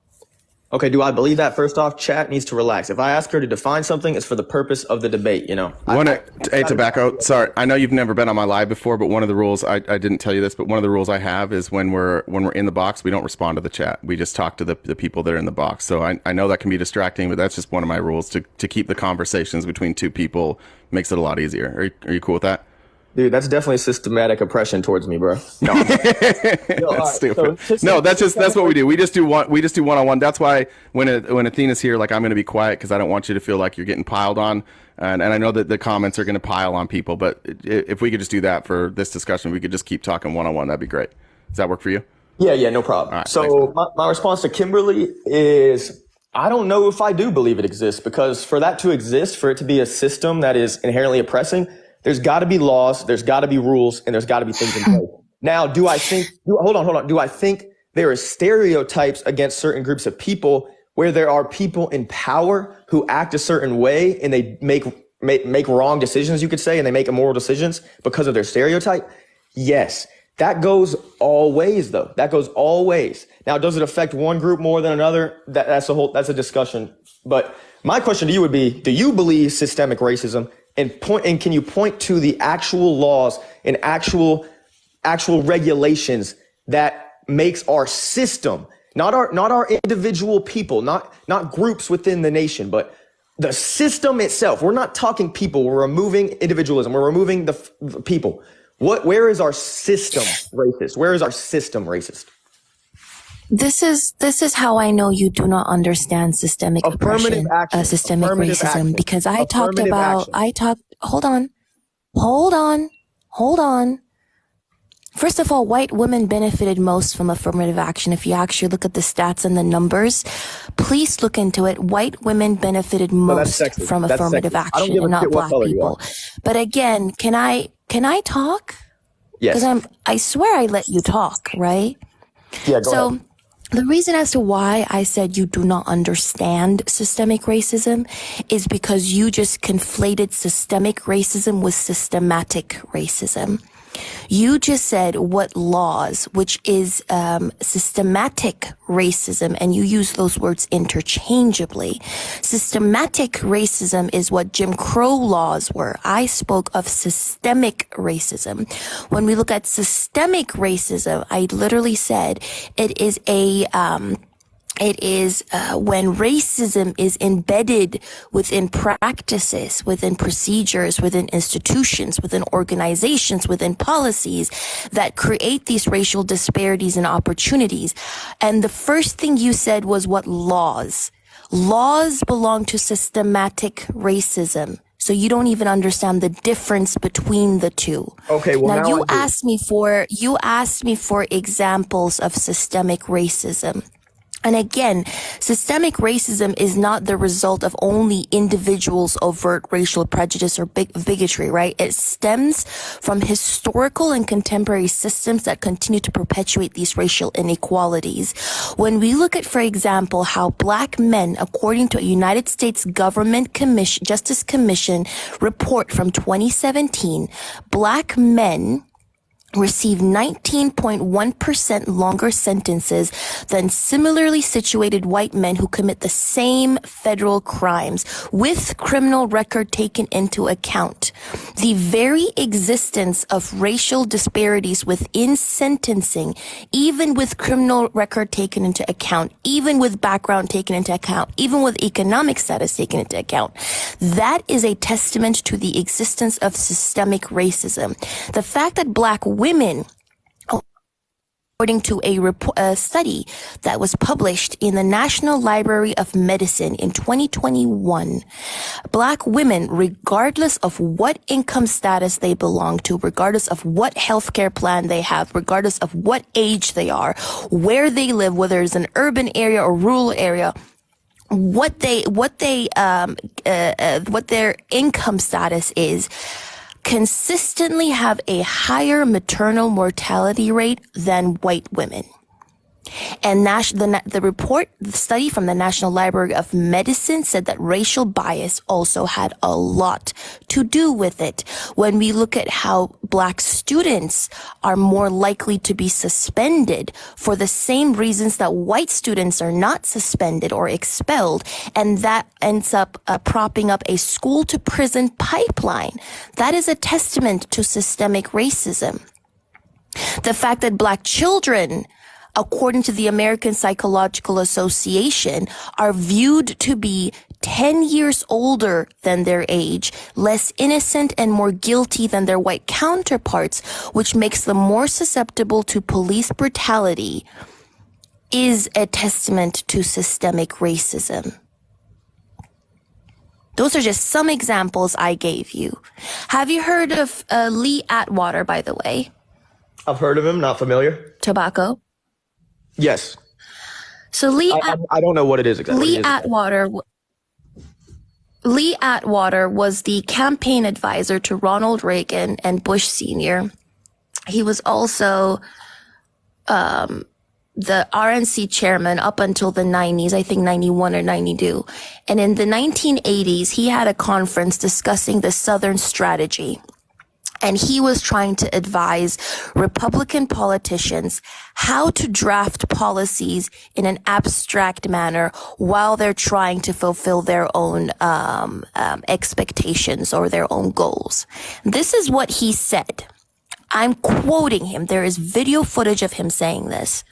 Okay, do I believe that? First off, chat needs to relax. If I ask her to define something, it's for the purpose of the debate, Hey, Tobacco, sorry, I know you've never been on my live before, but one of the rules, I didn't tell you this, but one of the rules I have is when we're in the box, we don't respond to the chat. We just talk to the people that are in the box. So I know that can be distracting, but that's just one of my rules to keep the conversations between two people. Makes it a lot easier. Are you cool with that? Dude, that's definitely systematic oppression towards me, bro. No, that's stupid. No, that's what we do. We just do one-on-one. That's why when Athena's here, like, I'm going to be quiet because I don't want you to feel like you're getting piled on. And I know that the comments are going to pile on people, but if we could just do that for this discussion, we could just keep talking one-on-one. That'd be great. Does that work for you? Yeah, no problem. Right, so my response to Kimberly is, I don't know if I do believe it exists, because for that to exist, for it to be a system that is inherently oppressing, There's got to be laws, there's got to be rules, and there's got to be things in place. Now, hold on. Do I think there are stereotypes against certain groups of people where there are people in power who act a certain way and they make wrong decisions, you could say, and they make immoral decisions because of their stereotype? Yes. That goes all ways, though. That goes all ways. Now, does it affect one group more than another? That's a discussion. But my question to you would be, do you believe systemic racism, and can you point to the actual laws and actual regulations that makes our system, not our individual people, not groups within the nation, but the system itself? We're not talking people. We're removing individualism. We're removing the people. Where is our system racist? Where is our system racist? This is how I know you do not understand systemic oppression, systemic racism, because hold on. First of all, white women benefited most from affirmative action. If you actually look at the stats and the numbers, please look into it. White women benefited most from affirmative action and not black people. But again, can I talk? Yes. Because I swear I let you talk, right? Yeah, go ahead. The reason as to why I said you do not understand systemic racism is because you just conflated systemic racism with systematic racism. You just said what laws, which is systematic racism, and you use those words interchangeably. Systematic racism is what Jim Crow laws were. I spoke of systemic racism. When we look at systemic racism, I literally said it is when racism is embedded within practices, within procedures, within institutions, within organizations, within policies that create these racial disparities and opportunities. And the first thing you said was what laws? Laws belong to systematic racism. So you don't even understand the difference between the two. Okay, well, now you asked me for examples of systemic racism. And again, systemic racism is not the result of only individuals' overt racial prejudice or bigotry, right? It stems from historical and contemporary systems that continue to perpetuate these racial inequalities. When we look at, for example, how black men, according to a United States government Justice Commission report from 2017, black men receive 19.1% longer sentences than similarly situated white men who commit the same federal crimes, with criminal record taken into account. The very existence of racial disparities within sentencing, even with criminal record taken into account, even with background taken into account, even with economic status taken into account, that is a testament to the existence of systemic racism. The fact that black women, according to a study that was published in the National Library of Medicine in 2021, black women, regardless of what income status they belong to, regardless of what healthcare plan they have, regardless of what age they are, where they live, whether it's an urban area or rural area, what their income status is, consistently have a higher maternal mortality rate than white women. And the study from the National Library of Medicine said that racial bias also had a lot to do with it. When we look at how black students are more likely to be suspended for the same reasons that white students are not suspended or expelled, and that ends up propping up a school to prison pipeline, that is a testament to systemic racism. The fact that black children, according to the American Psychological Association, are viewed to be 10 years older than their age, less innocent and more guilty than their white counterparts, which makes them more susceptible to police brutality, is a testament to systemic racism. Those are just some examples I gave you. Have you heard of Lee Atwater, by the way? I've heard of him, not familiar. Tobacco? Yes. So I don't know what it is exactly. Lee Atwater Lee Atwater was the campaign advisor to Ronald Reagan and Bush Sr. He was also the RNC chairman up until the 90s, I think 91 or 92. And in the 1980s, he had a conference discussing the Southern strategy. And he was trying to advise Republican politicians how to draft policies in an abstract manner while they're trying to fulfill their own expectations or their own goals. This is what he said. I'm quoting him. There is video footage of him saying this.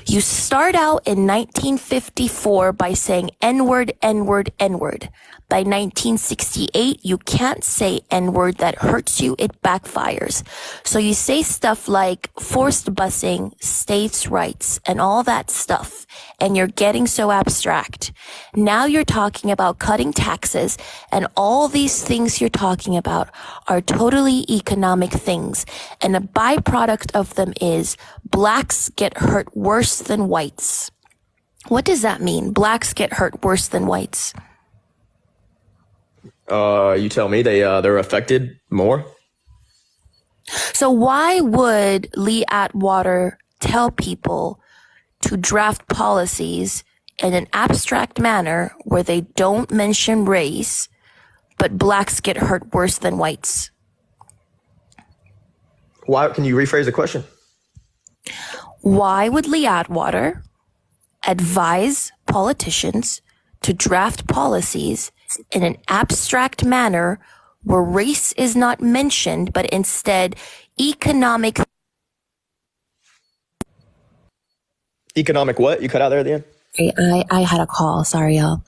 You start out in 1954 by saying N-word, N-word, N-word. By 1968, you can't say N-word. That hurts you. It backfires. So you say stuff like forced busing, states' rights, and all that stuff. And you're getting so abstract. Now you're talking about cutting taxes, and all these things you're talking about are totally economic things. And a byproduct of them is blacks get hurt worse than whites. What does that mean? Blacks get hurt worse than whites. You tell me. They're affected more. So why would Lee Atwater tell people to draft policies in an abstract manner where they don't mention race, but blacks get hurt worse than whites? Why? Can you rephrase the question? Why would Lee Atwater advise politicians to draft policies in an abstract manner where race is not mentioned, but instead economic what? You cut out there at the end? I had a call. Sorry, y'all.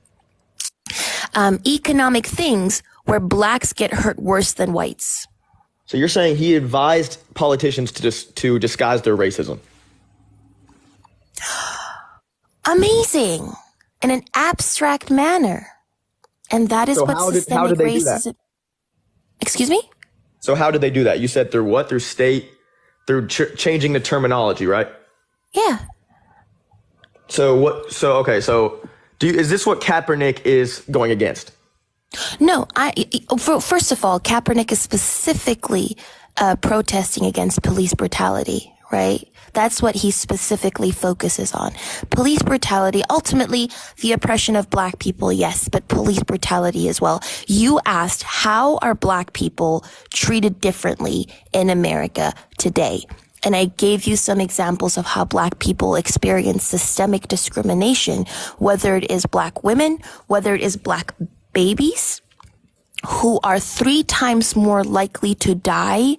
Economic things where blacks get hurt worse than whites. So you're saying he advised politicians to disguise their racism? Amazing. In an abstract manner. And that is what systemic racism. Excuse me? So how did they do that? You said through what? Through changing the terminology, right? Yeah. So what? So okay. So is this what Kaepernick is going against? No. First of all, Kaepernick is specifically protesting against police brutality, right? That's what he specifically focuses on. Police brutality, ultimately the oppression of black people, yes, but police brutality as well. You asked, how are black people treated differently in America today? And I gave you some examples of how black people experience systemic discrimination, whether it is black women, whether it is black babies, who are 3 times more likely to die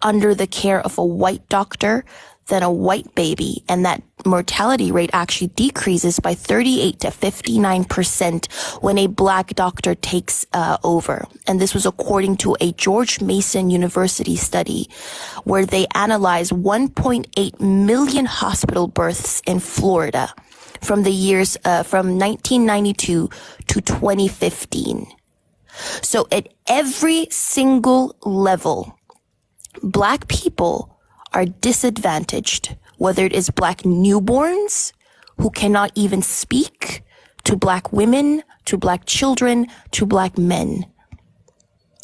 under the care of a white doctor than a white baby. And that mortality rate actually decreases by 38 to 59% when a black doctor takes over. And this was according to a George Mason University study where they analyzed 1.8 million hospital births in Florida from the years from 1992 to 2015. So at every single level, black people are disadvantaged, whether it is black newborns who cannot even speak, to black women, to black children, to black men,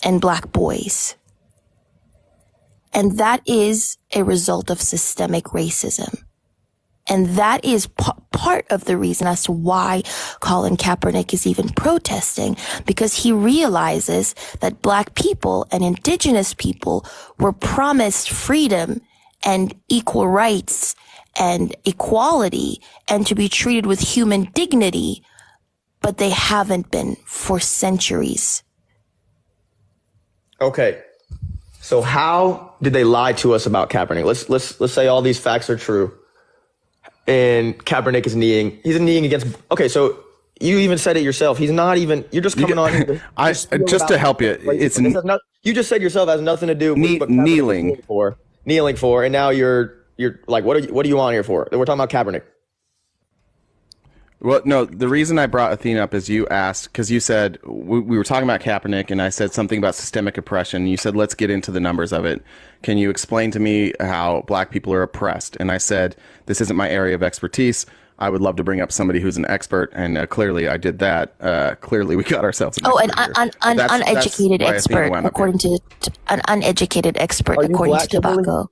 and black boys. And that is a result of systemic racism. And that is part of the reason as to why Colin Kaepernick is even protesting, because he realizes that black people and indigenous people were promised freedom and equal rights and equality and to be treated with human dignity, but they haven't been for centuries. Okay. So how did they lie to us about Kaepernick? Let's say all these facts are true. And Kaepernick is kneeing. He's kneeing against. Okay, so you even said it yourself. He's not even. You're just coming on. Just to help you, it's you just said yourself has nothing to do with what kneeling for, and now you're like, what are you on here for? We're talking about Kaepernick. Well, no, the reason I brought Athena up is you asked, because you said, we were talking about Kaepernick, and I said something about systemic oppression. You said, let's get into the numbers of it. Can you explain to me how black people are oppressed? And I said, this isn't my area of expertise. I would love to bring up somebody who's an expert, and clearly I did that. Clearly we got ourselves an uneducated expert, according to an uneducated expert, according to Tobacco.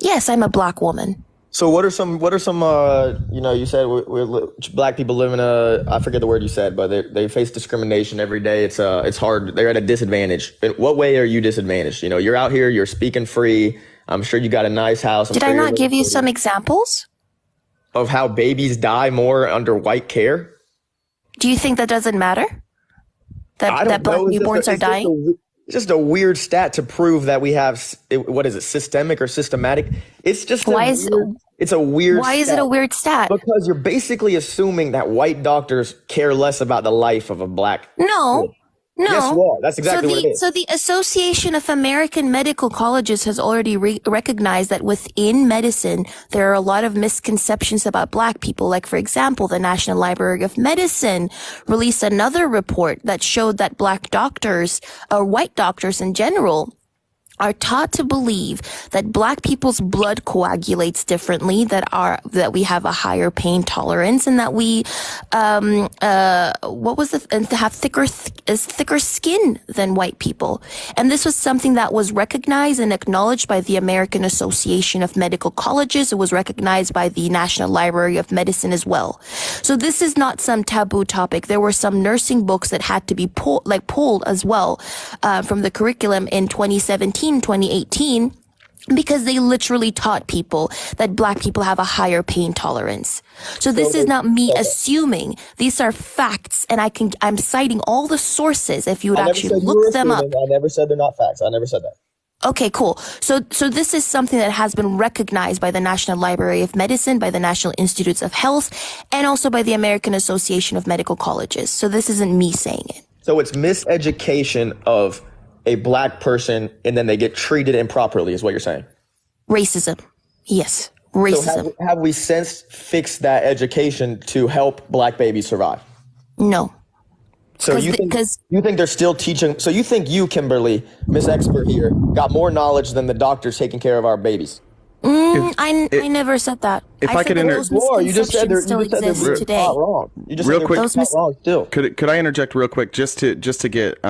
Yes, I'm a black woman. So what are some you said we're black people live in I forget the word you said, but they face discrimination every day. It's hard. They're at a disadvantage. In what way are you disadvantaged? You're out here, you're speaking free. I'm sure you got a nice house. Did I not give you some examples of how babies die more under white care? Do you think that doesn't matter? That black newborns are dying? It's just a weird stat to prove that we have, what is it, systemic or systematic? It's just it's a weird Why is it a weird stat? Because you're basically assuming that white doctors care less about the life of a black kid. No. Yes, you are. That's exactly what it is. So the Association of American Medical Colleges has already recognized that within medicine, there are a lot of misconceptions about black people. Like, for example, the National Library of Medicine released another report that showed that black doctors, or white doctors in general, are taught to believe that black people's blood coagulates differently, that we have a higher pain tolerance, and that we and to have thicker skin than white people. And this was something that was recognized and acknowledged by the American Association of Medical Colleges. It was recognized by the National Library of Medicine as well. So this is not some taboo topic. There were some nursing books that had to be pulled as well from the curriculum in 2017. 2018, because they literally taught people that black people have a higher pain tolerance. So this is not me assuming. These are facts, and I'm citing all the sources if you would actually look them up. I never said they're not facts. I never said that. Okay, cool. So this is something that has been recognized by the National Library of Medicine, by the National Institutes of Health, and also by the American Association of Medical Colleges. So this isn't me saying it. So it's miseducation of a black person, and then they get treated improperly, is what you're saying? Racism. Yes, racism. So have we since fixed that education to help black babies survive? No. So you think they're still teaching? So you think you, Kimberly, Miss Expert here, got more knowledge than the doctors taking care of our babies? I never said that. If I could interject, you just said they're not wrong. You just real quick, wrong still. Could I interject real quick just to get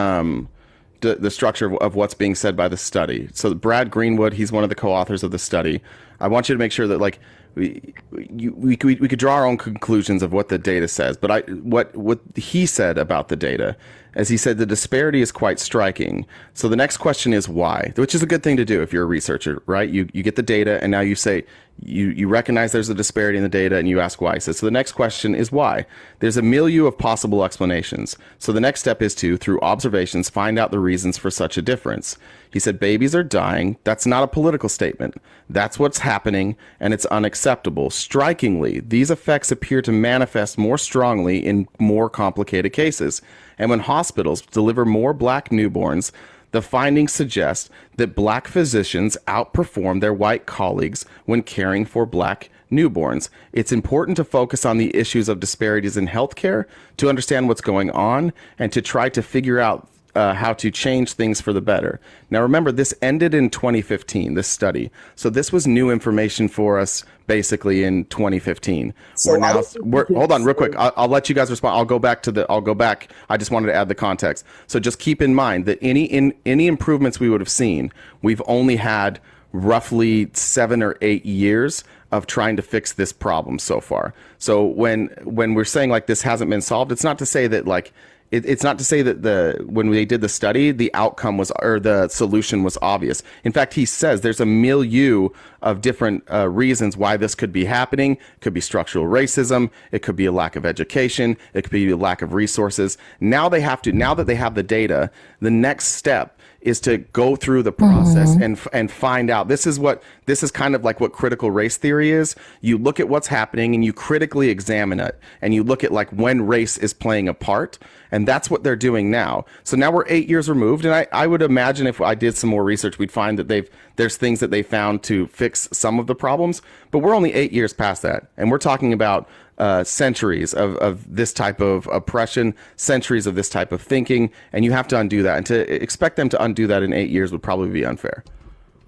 the structure of what's being said by the study? So Brad Greenwood, he's one of the co-authors of the study. I want you to make sure that we could draw our own conclusions of what the data says, but what he said about the data, as he said, the disparity is quite striking. So the next question is why, which is a good thing to do if you're a researcher, right? You get the data, and now you say you recognize there's a disparity in the data, and you ask why. So the next question is why. There's a milieu of possible explanations. So the next step is to, through observations, find out the reasons for such a difference. He said babies are dying. That's not a political statement. That's what's happening, and it's unacceptable. Strikingly, these effects appear to manifest more strongly in more complicated cases. And when hospitals deliver more black newborns, the findings suggest that black physicians outperform their white colleagues when caring for black newborns. It's important to focus on the issues of disparities in healthcare, to understand what's going on, and to try to figure out how to change things for the better. Now, remember, this ended in 2015, this study. So this was new information for us basically in 2015. So hold on real quick. I'll let you guys respond. I'll go back. I just wanted to add the context. So just keep in mind that any improvements we would have seen, we've only had roughly 7 or 8 years of trying to fix this problem so far. So when we're saying this hasn't been solved, it's not to say that it's not to say that when they did the study, the outcome was, or the solution was obvious. In fact, he says there's a milieu of different reasons why this could be happening. It could be structural racism. It could be a lack of education. It could be a lack of resources. Now that they have the data, the next step is to go through the process and find out. This is kind of like what critical race theory is. You look at what's happening and you critically examine it, and you look at when race is playing a part, and that's what they're doing now. So now we're 8 years removed, and I would imagine if I did some more research, we'd find that there's things that they found to fix some of the problems, but we're only 8 years past that, and we're talking about centuries of this type of oppression, centuries of this type of thinking, and you have to undo that. And to expect them to undo that in 8 years would probably be unfair.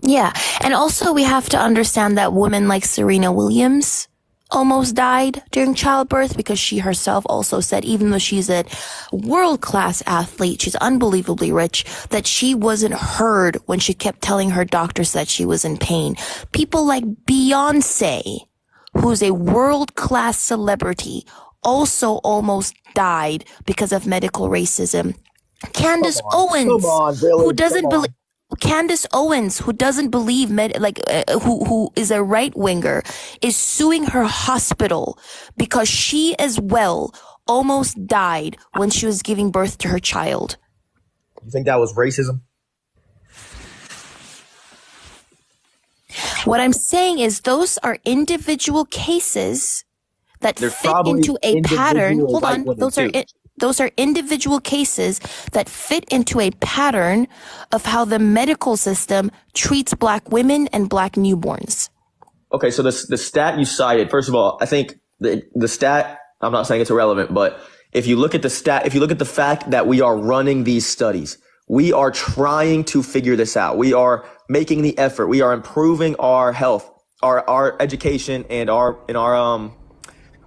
Yeah, and also we have to understand that women like Serena Williams almost died during childbirth because she herself also said, even though she's a world-class athlete, she's unbelievably rich, that she wasn't heard when she kept telling her doctors that she was in pain. People like Beyonce, who's a world-class celebrity, also almost died because of medical racism. Candace Owens, who doesn't believe... Candace Owens, who doesn't believe who is a right winger, is suing her hospital because she as well almost died when she was giving birth to her child. You think that was racism? What I'm saying is those are individual cases that fit into a pattern. Hold on, those are individual cases that fit into a pattern of how the medical system treats Black women and Black newborns. Okay, so the stat you cited, first of all, I think the stat, I'm not saying it's irrelevant, but if you look at the stat, if you look at the fact that we are running these studies, we are trying to figure this out. We are making the effort. We are improving our health, our education, and our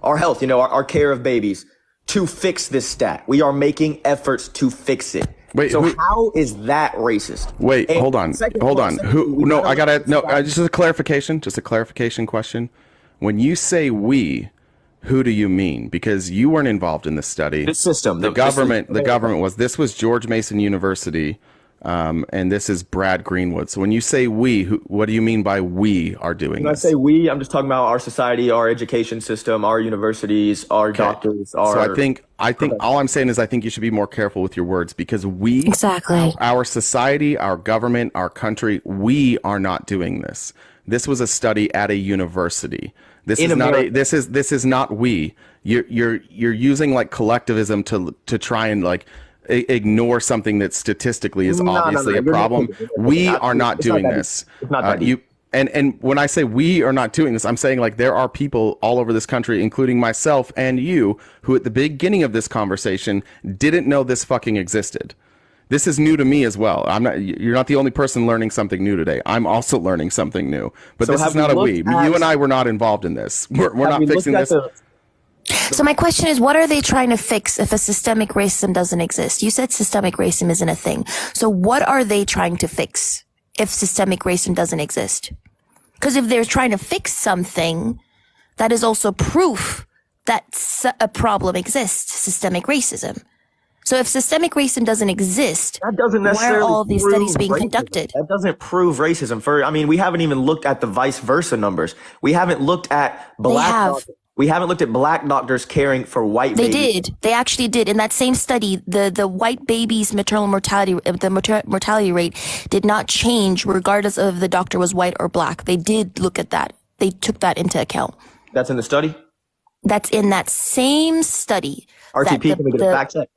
health, our care of babies, to fix this stat. We are making efforts to fix it. How is that racist? Wait, hold on. Just a clarification question. When you say we, who do you mean? Because you weren't involved in this study. The system. The government was George Mason University, and this is Brad Greenwood. So when you say we, what do you mean by we are doing this? When I say we, I'm just talking about our society, our education system, our universities, our doctors. So I think all I'm saying is I think you should be more careful with your words, because we, our society, our government, our country, we are not doing this. This was a study at a university. This is not we. You're using like collectivism to try and like ignore something that statistically is obviously a problem. We are not doing this. And when I say we are not doing this, I'm saying like there are people all over this country, including myself and you, who at the beginning of this conversation didn't know this fucking existed. This is new to me as well. You're not the only person learning something new today. I'm also learning something new. But this is not a we. You and I were not involved in this. We're not fixing this. So my question is, what are they trying to fix if a systemic racism doesn't exist? You said systemic racism isn't a thing. So what are they trying to fix if systemic racism doesn't exist? Because if they're trying to fix something, that is also proof that a problem exists, systemic racism. So if systemic racism doesn't exist, why are all these studies being conducted? That doesn't prove racism. We haven't even looked at the vice versa numbers. We haven't looked at black doctors caring for white babies. They did. They actually did. In that same study, the white babies' maternal mortality, mortality rate did not change regardless of if the doctor was white or Black. They did look at that. They took that into account. That's in the study? That's in that same study. RTP, can we get a fact check?